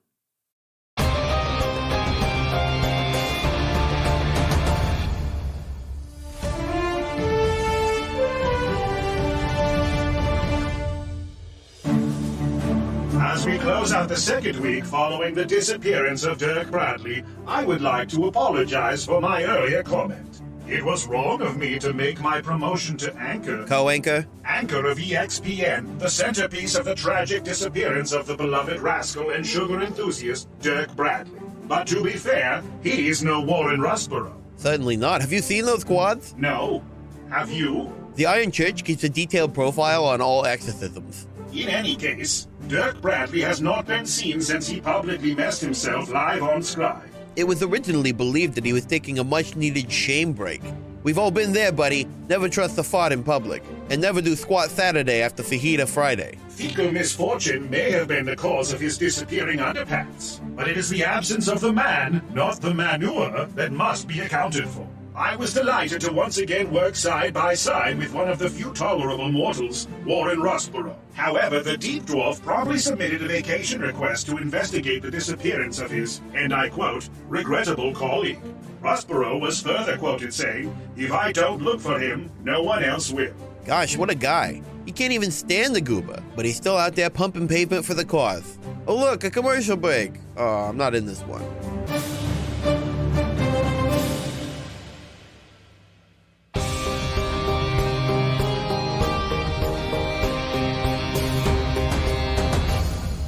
As we close out the second week following the disappearance of Dirk Bradley, I would like to apologize for my earlier comment. It was wrong of me to make my promotion to anchor Anchor of EXPN, the centerpiece of the tragic disappearance of the beloved rascal and sugar enthusiast Dirk Bradley. But to be fair, he's no Warren Rusborough. Certainly not. Have you seen those quads? No, Have you? The Iron Church keeps a detailed profile on all exorcisms. In any case, Dirk Bradley has not been seen since he publicly messed himself live on Scribe. It was originally believed that he was taking a much-needed shame break. We've all been there, buddy. Never trust a fart in public. And never do squat Saturday after fajita Friday. Fecal misfortune may have been the cause of his disappearing underpants, but it is the absence of the man, not the manure, that must be accounted for. I was delighted to once again work side by side with one of the few tolerable mortals, Warren Rustborough. However, the Deep Dwarf promptly submitted a vacation request to investigate the disappearance of his, and I quote, regrettable colleague. Rustborough was further quoted saying, if I don't look for him, no one else will. Gosh, what a guy. He can't even stand the goober, but he's still out there pumping pavement for the cause. Oh look, a commercial break. Oh, I'm not in this one.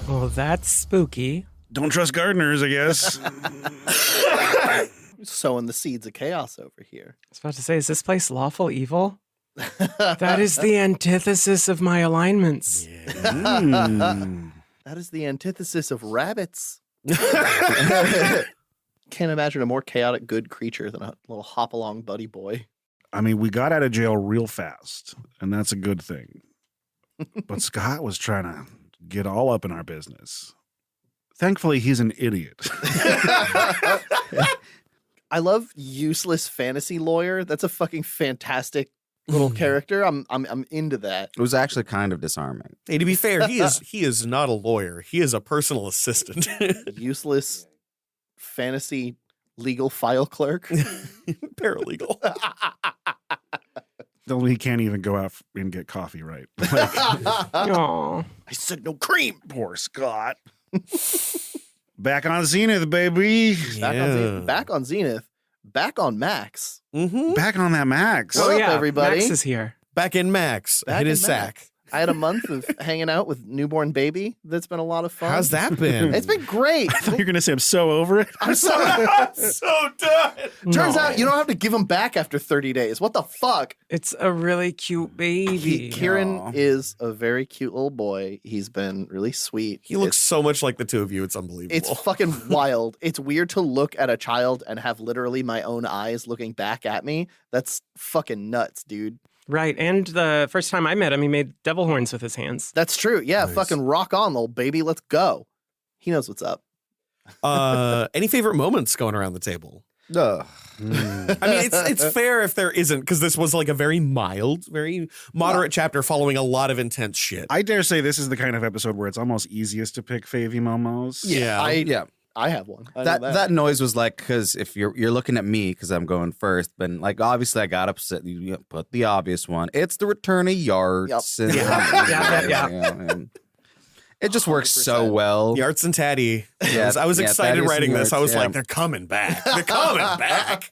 Well, that's spooky. Don't trust gardeners, I guess. Sowing the seeds of chaos over here. I was about to say, is this place lawful evil? That is the antithesis of my alignments. That is the antithesis of rabbits. Can't imagine a more chaotic good creature than a little hop-along buddy boy. I mean, we got out of jail real fast, and that's a good thing. But Scott was trying to get all up in our business. Thankfully, he's an idiot. I love useless fantasy lawyer. That's a fucking fantastic little character. I'm into that. It was actually kind of disarming. Hey, to be fair, he is not a lawyer. He is a personal assistant. Useless fantasy legal file clerk. Paralegal. Though he can't even go out and get coffee right. Like, Aw. I said no cream. poor Scott. Back on Zenith, baby. Back on Zenith. Back on Max. Mm-hmm. Back on that Max. What Oh up, yeah, everybody? Max is here. Back in Max. Back Hit in his Max. sack. I had a month of hanging out with newborn baby. That's been a lot of fun. How's that been? It's been great. I thought you were going to say I'm so over it. I'm so so done. Turns out you don't have to give them back after 30 days. What the fuck? It's a really cute baby. Kieran Aw. is a very cute little boy. He's been really sweet. He looks so much like the two of you. It's unbelievable. It's fucking wild. It's weird to look at a child and have literally my own eyes looking back at me. That's fucking nuts, dude. Right, and the first time I met him, he made devil horns with his hands. That's true. Yeah, Nice. fucking rock on, little baby. Let's go. He knows what's up. Any favorite moments going around the table? Ugh. I mean, it's fair if there isn't, because this was like a very mild, very moderate chapter following a lot of intense shit. I dare say this is the kind of episode where it's almost easiest to pick favy momos. Yeah. I have one. I know That noise was like, because if you're looking at me because I'm going first, but like obviously I got upset. You put the obvious one. It's the return of Yarts. Yep. And, Yeah. and it just works so 100%. well. Yarts and Tatty. Yeah, I was yeah, excited Thaddeus writing and this. I Yarts, was yeah. like, they're coming back. They're coming back.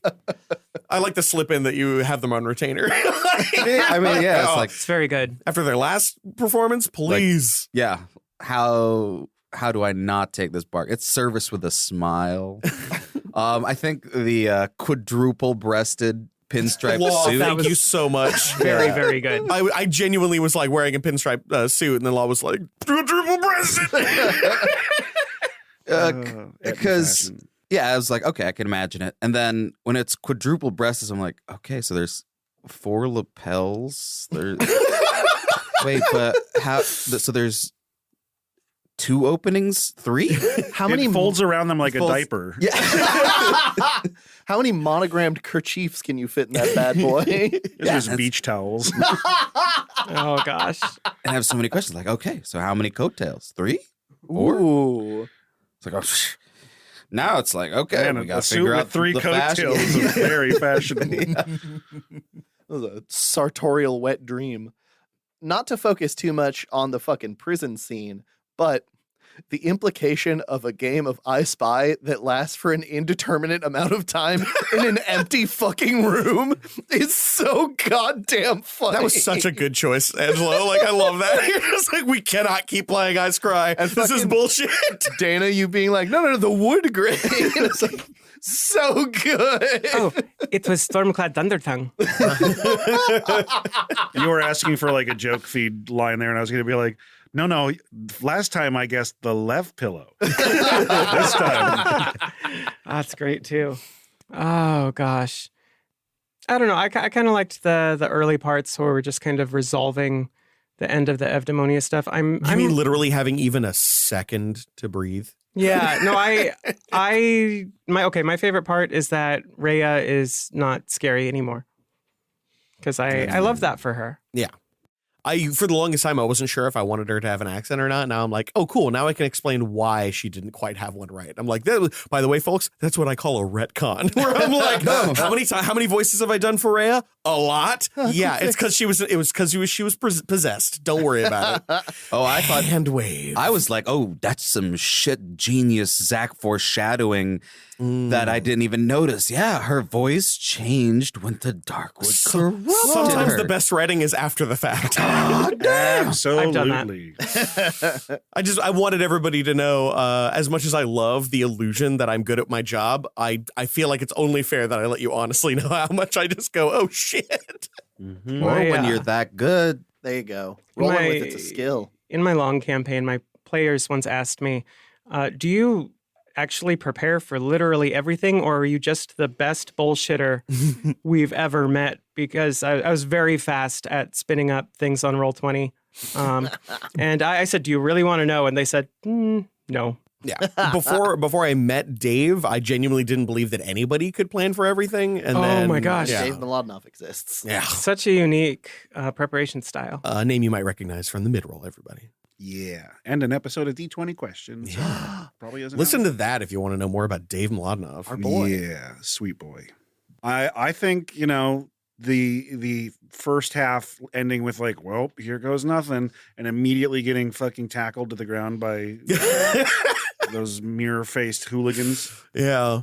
I like to slip in that you have them on retainer. I mean, yeah, it's like, It's very good. After their last performance, please. yeah. How do I not take this bark? It's service with a smile. I think the quadruple-breasted pinstripe Law, suit. thank you so much. Very, very good. I genuinely was like wearing a pinstripe suit, and then Law was like, triple breasted. Because yeah, I was like, okay, I can imagine it. And then when it's quadruple breasts, I'm like, okay, so there's 4 lapels. There's wait, but how? So there's 2 openings, 3. How It many folds around them like a folds- diaper. Yeah. How many monogrammed kerchiefs can you fit in that bad boy? There's just beach towels. Oh gosh. And I have so many questions. Like, okay, so how many coattails? 3? 4? Ooh. It's like, oh, now it's like, okay, Man, we got a to suit figure out with 3 the fashion. coattails is very fashionable. That was a sartorial wet dream. Not to focus too much on the fucking prison scene, but the implication of a game of I Spy that lasts for an indeterminate amount of time in an empty fucking room is so goddamn funny. That was such a good choice, Angelo. Like, I love that. You're just like, we cannot keep playing I Scry. And This is fucking bullshit. Dana, you being like, no, the wood grain. It's like, so good. Oh, it was Stormclad Thundertongue. You were asking for like a joke feed line there, and I was going to be like, no. Last time I guessed the left pillow. This time, That's great too. Oh gosh, I don't know. I kind of liked the early parts where we're just kind of resolving the end of the Evdaimonia stuff. I mean, literally having even a second to breathe. Yeah, no, my favorite part is that Rhea is not scary anymore. Because I love that for her. Yeah. For the longest time, I wasn't sure if I wanted her to have an accent or not. Now I'm like, oh, cool. Now I can explain why she didn't quite have one right. I'm like, by the way, folks, that's what I call a retcon. Where I'm like, how many voices have I done for Rhea? A lot. Yeah, it's because she was possessed. Don't worry about it. Oh, I thought Hand wave. I was like, oh, that's some shit genius Zach foreshadowing that I didn't even notice. Yeah, her voice changed when the Darkwood corrupted Sometimes her. the best writing is after the fact. absolutely. I wanted everybody to know, as much as I love the illusion that I'm good at my job, I feel like it's only fair that I let you honestly know how much I just go, oh shit. Or when you're that good. There you go. Rolling with it's a skill. In my long campaign, my players once asked me, do you actually prepare for literally everything, or are you just the best bullshitter we've ever met? Because I was very fast at spinning up things on Roll20. And I said, do you really want to know? And they said, no. Yeah. Before I met Dave, I genuinely didn't believe that anybody could plan for everything. And then, my gosh. yeah. Dave Milodnov exists. Yeah. Such a unique preparation style. A name you might recognize from the mid-roll, everybody. Yeah, and an episode of D20 Questions. Probably isn't. Listen to that if you want to know more about Dave Mlodinov. Our boy. Yeah, sweet boy. I think, the first half ending with like, well, here goes nothing, and immediately getting fucking tackled to the ground by those mirror-faced hooligans. Yeah.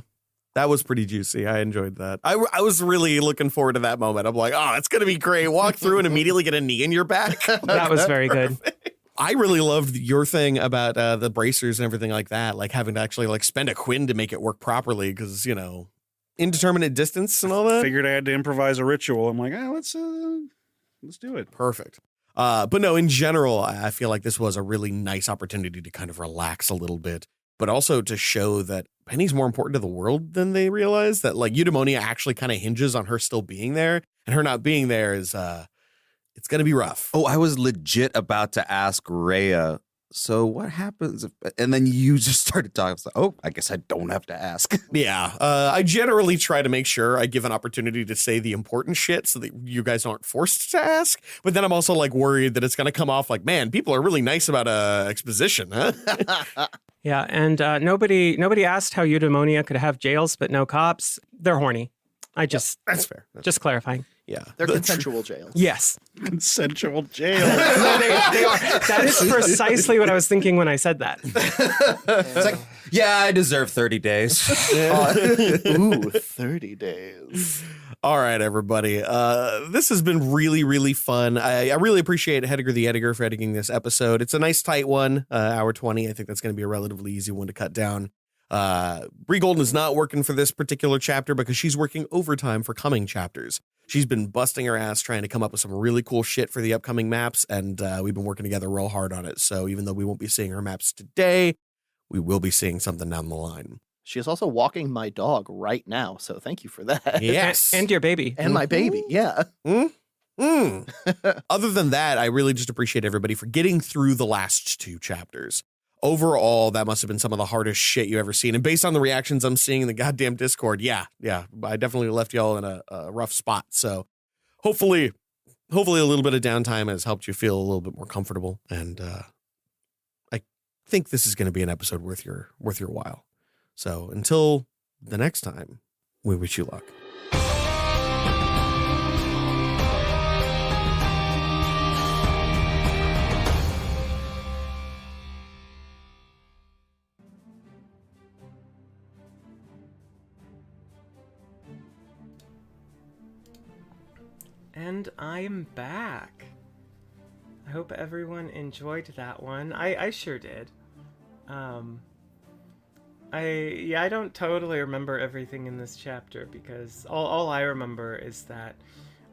That was pretty juicy. I enjoyed that. I was really looking forward to that moment. I'm like, oh, it's going to be great. Walk through and immediately get a knee in your back. That was very good. I really loved your thing about the bracers and everything like that, like having to actually like spend a quinn to make it work properly because, indeterminate distance and all that. Figured I had to improvise a ritual. I'm like, let's do it. Perfect. But no, in general, I feel like this was a really nice opportunity to kind of relax a little bit, but also to show that Penny's more important to the world than they realize, that like Eudaimonia actually kind of hinges on her still being there, and her not being there is it's going to be rough. Oh, I was legit about to ask Rhea, so what happens if, and then you just started talking. I was like, oh, I guess I don't have to ask. Yeah. I generally try to make sure I give an opportunity to say the important shit so that you guys aren't forced to ask. But then I'm also like worried that it's going to come off like, man, people are really nice about exposition, huh? Yeah, and nobody asked how Eudaimonia could have jails but no cops. They're horny. That's fair. Just clarifying. Yeah. They're consensual jails. Yes. Consensual jail. No, they are. That is precisely what I was thinking when I said that. It's like, yeah, I deserve 30 days. Ooh, 30 days. All right, everybody. This has been really, really fun. I really appreciate Hediger the Editor for editing this episode. It's a nice tight one, hour 20. I think that's going to be a relatively easy one to cut down. Bree Golden is not working for this particular chapter because she's working overtime for coming chapters. She's been busting her ass trying to come up with some really cool shit for the upcoming maps, and we've been working together real hard on it. So even though we won't be seeing her maps today, we will be seeing something down the line. She is also walking my dog right now, so thank you for that. Yes. And your baby. And my baby, yeah. Other than that, I really just appreciate everybody for getting through the last two chapters. Overall, that must have been some of the hardest shit you've ever seen. And based on the reactions I'm seeing in the goddamn Discord, yeah, I definitely left y'all in a rough spot. So hopefully a little bit of downtime has helped you feel a little bit more comfortable. And I think this is going to be an episode worth your while. So until the next time, we wish you luck. And I'm back. I hope everyone enjoyed that one. I sure did. I don't totally remember everything in this chapter because all I remember is that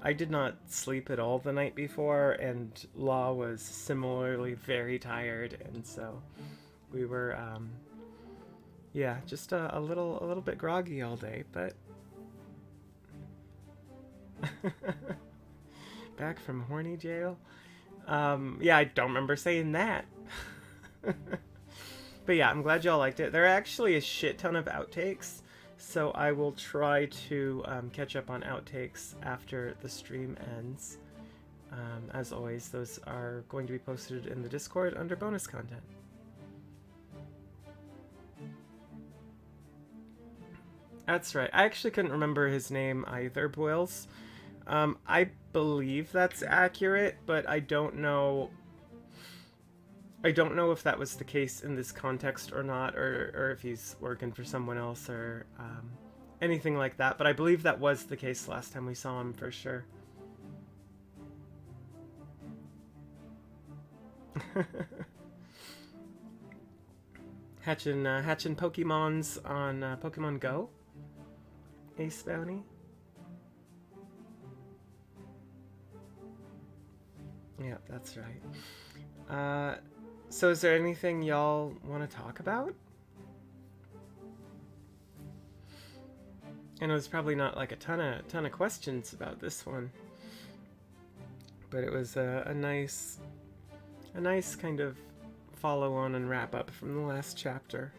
I did not sleep at all the night before, and Law was similarly very tired, and so we were just a little bit groggy all day, but back from horny jail. I don't remember saying that. But yeah, I'm glad y'all liked it. There are actually a shit ton of outtakes, so I will try to catch up on outtakes after the stream ends. As always, those are going to be posted in the Discord under bonus content. That's right. I actually couldn't remember his name either, Boyles. I believe that's accurate, but I don't know if that was the case in this context or not, or if he's working for someone else or anything like that. But I believe that was the case last time we saw him for sure. Hatching Pokemons on Pokemon Go. Ace Bounty. Yeah, that's right. So is there anything y'all want to talk about? I know there's probably not like a ton of questions about this one, but it was a nice kind of follow on and wrap up from the last chapter.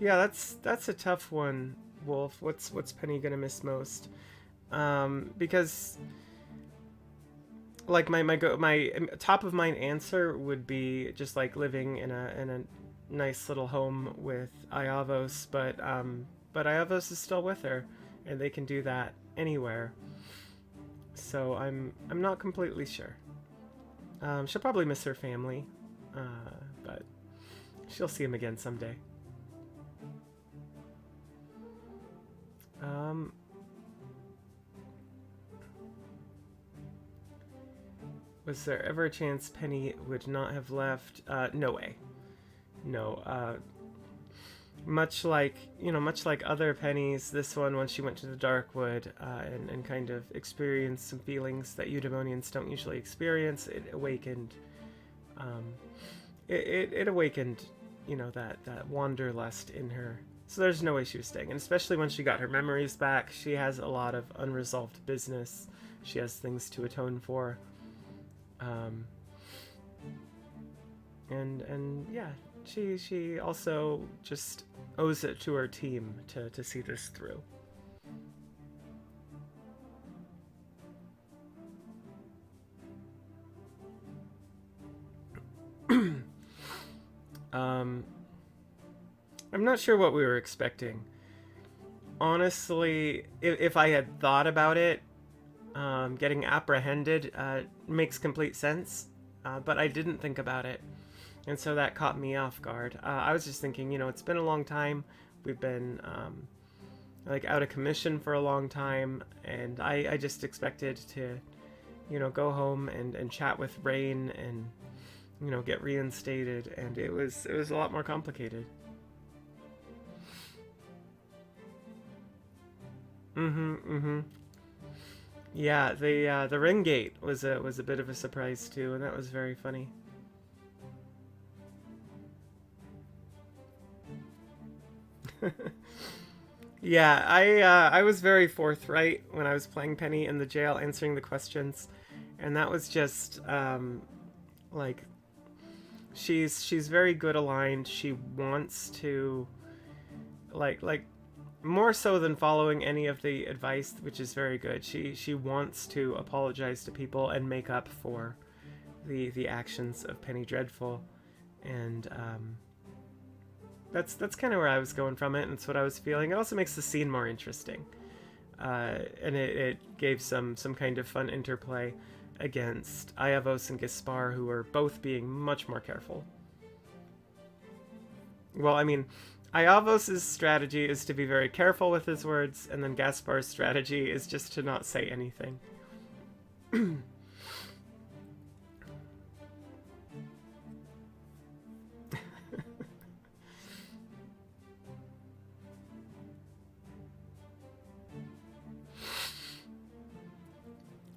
Yeah, that's a tough one, Wolf. What's Penny gonna miss most? Because like my top of mind answer would be just like living in a nice little home with Iavos, but Iavos is still with her, and they can do that anywhere. So I'm not completely sure. She'll probably miss her family, but she'll see him again someday. Was there ever a chance Penny would not have left? No way. No. Much like other Pennies, this one, when she went to the Darkwood and kind of experienced some feelings that Eudaimonians don't usually experience, it awakened. It awakened, that wanderlust in her. So there's no way she was staying, and especially when she got her memories back, she has a lot of unresolved business. She has things to atone for. And yeah, she also just owes it to her team to see this through. I'm not sure what we were expecting. Honestly, if I had thought about it, getting apprehended makes complete sense, but I didn't think about it, and so that caught me off guard. I was just thinking, it's been a long time. We've been out of commission for a long time, and I just expected to, go home and chat with Rain and, get reinstated, and it was a lot more complicated. Yeah, the ring gate was a bit of a surprise too, and that was very funny. Yeah, I was very forthright when I was playing Penny in the jail, answering the questions, and that was just she's very good aligned. She wants to like more so than following any of the advice, which is very good. She wants to apologize to people and make up for the actions of Penny Dreadful, and that's kind of where I was going from it, and it's what I was feeling. It also makes the scene more interesting, and it gave some kind of fun interplay against Iavos and Gaspar, who were both being much more careful. Well, I mean, Iavos' strategy is to be very careful with his words, and then Gaspar's strategy is just to not say anything.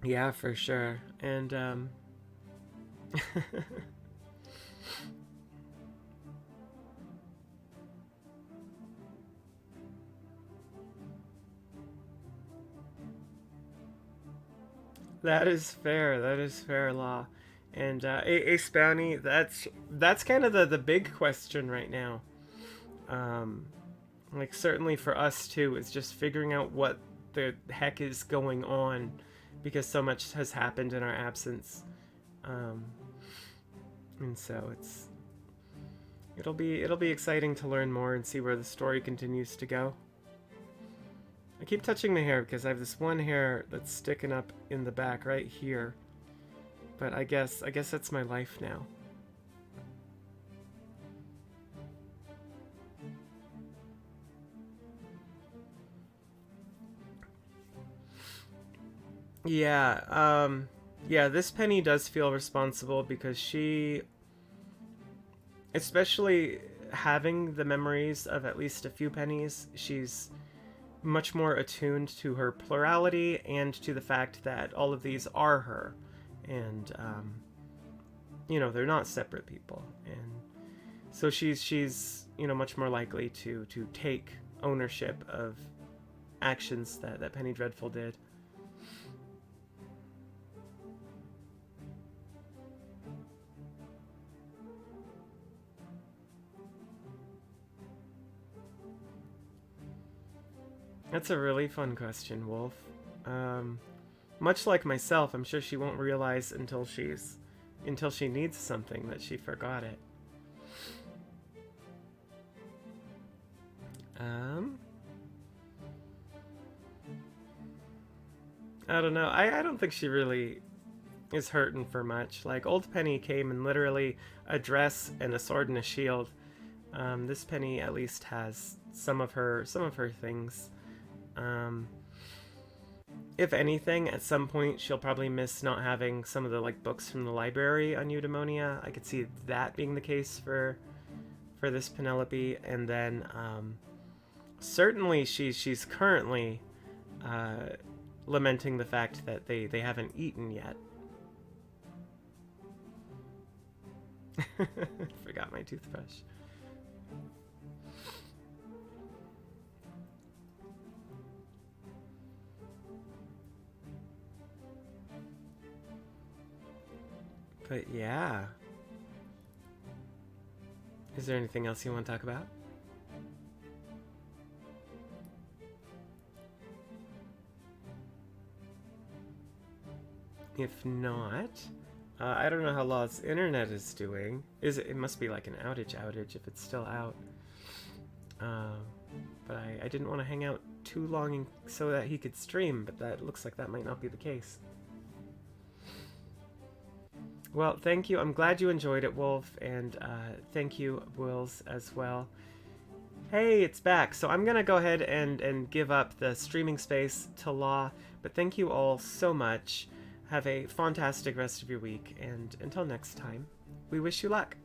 Yeah, for sure. And that is fair. That is fair, Law. And Ace Bounty, that's kind of the big question right now. Like, certainly for us too, is just figuring out what the heck is going on, because so much has happened in our absence. And so it'll be exciting to learn more and see where the story continues to go. I keep touching my hair because I have this one hair that's sticking up in the back right here. But I guess that's my life now. Yeah, yeah, this Penny does feel responsible because she, especially having the memories of at least a few pennies, she's much more attuned to her plurality and to the fact that all of these are her. And, they're not separate people. And so she's much more likely to take ownership of actions that Penny Dreadful did. That's a really fun question, Wolf. Much like myself, I'm sure she won't realize until she needs something that she forgot it. I don't know. I don't think she really is hurting for much. Like, old Penny came in literally a dress and a sword and a shield. This Penny at least has some of her things. If anything, at some point she'll probably miss not having some of the books from the library on Eudaimonia. I could see that being the case for this Penelope. And then certainly she's currently lamenting the fact that they haven't eaten yet. Forgot my toothbrush. But yeah. Is there anything else you want to talk about? If not, I don't know how Law's internet is doing. It must be like an outage if it's still out. But I didn't want to hang out too long so that he could stream, but that looks like that might not be the case. Well, thank you. I'm glad you enjoyed it, Wolf, and thank you, Wills, as well. Hey, it's back. So I'm going to go ahead and give up the streaming space to Law, but thank you all so much. Have a fantastic rest of your week, and until next time, we wish you luck.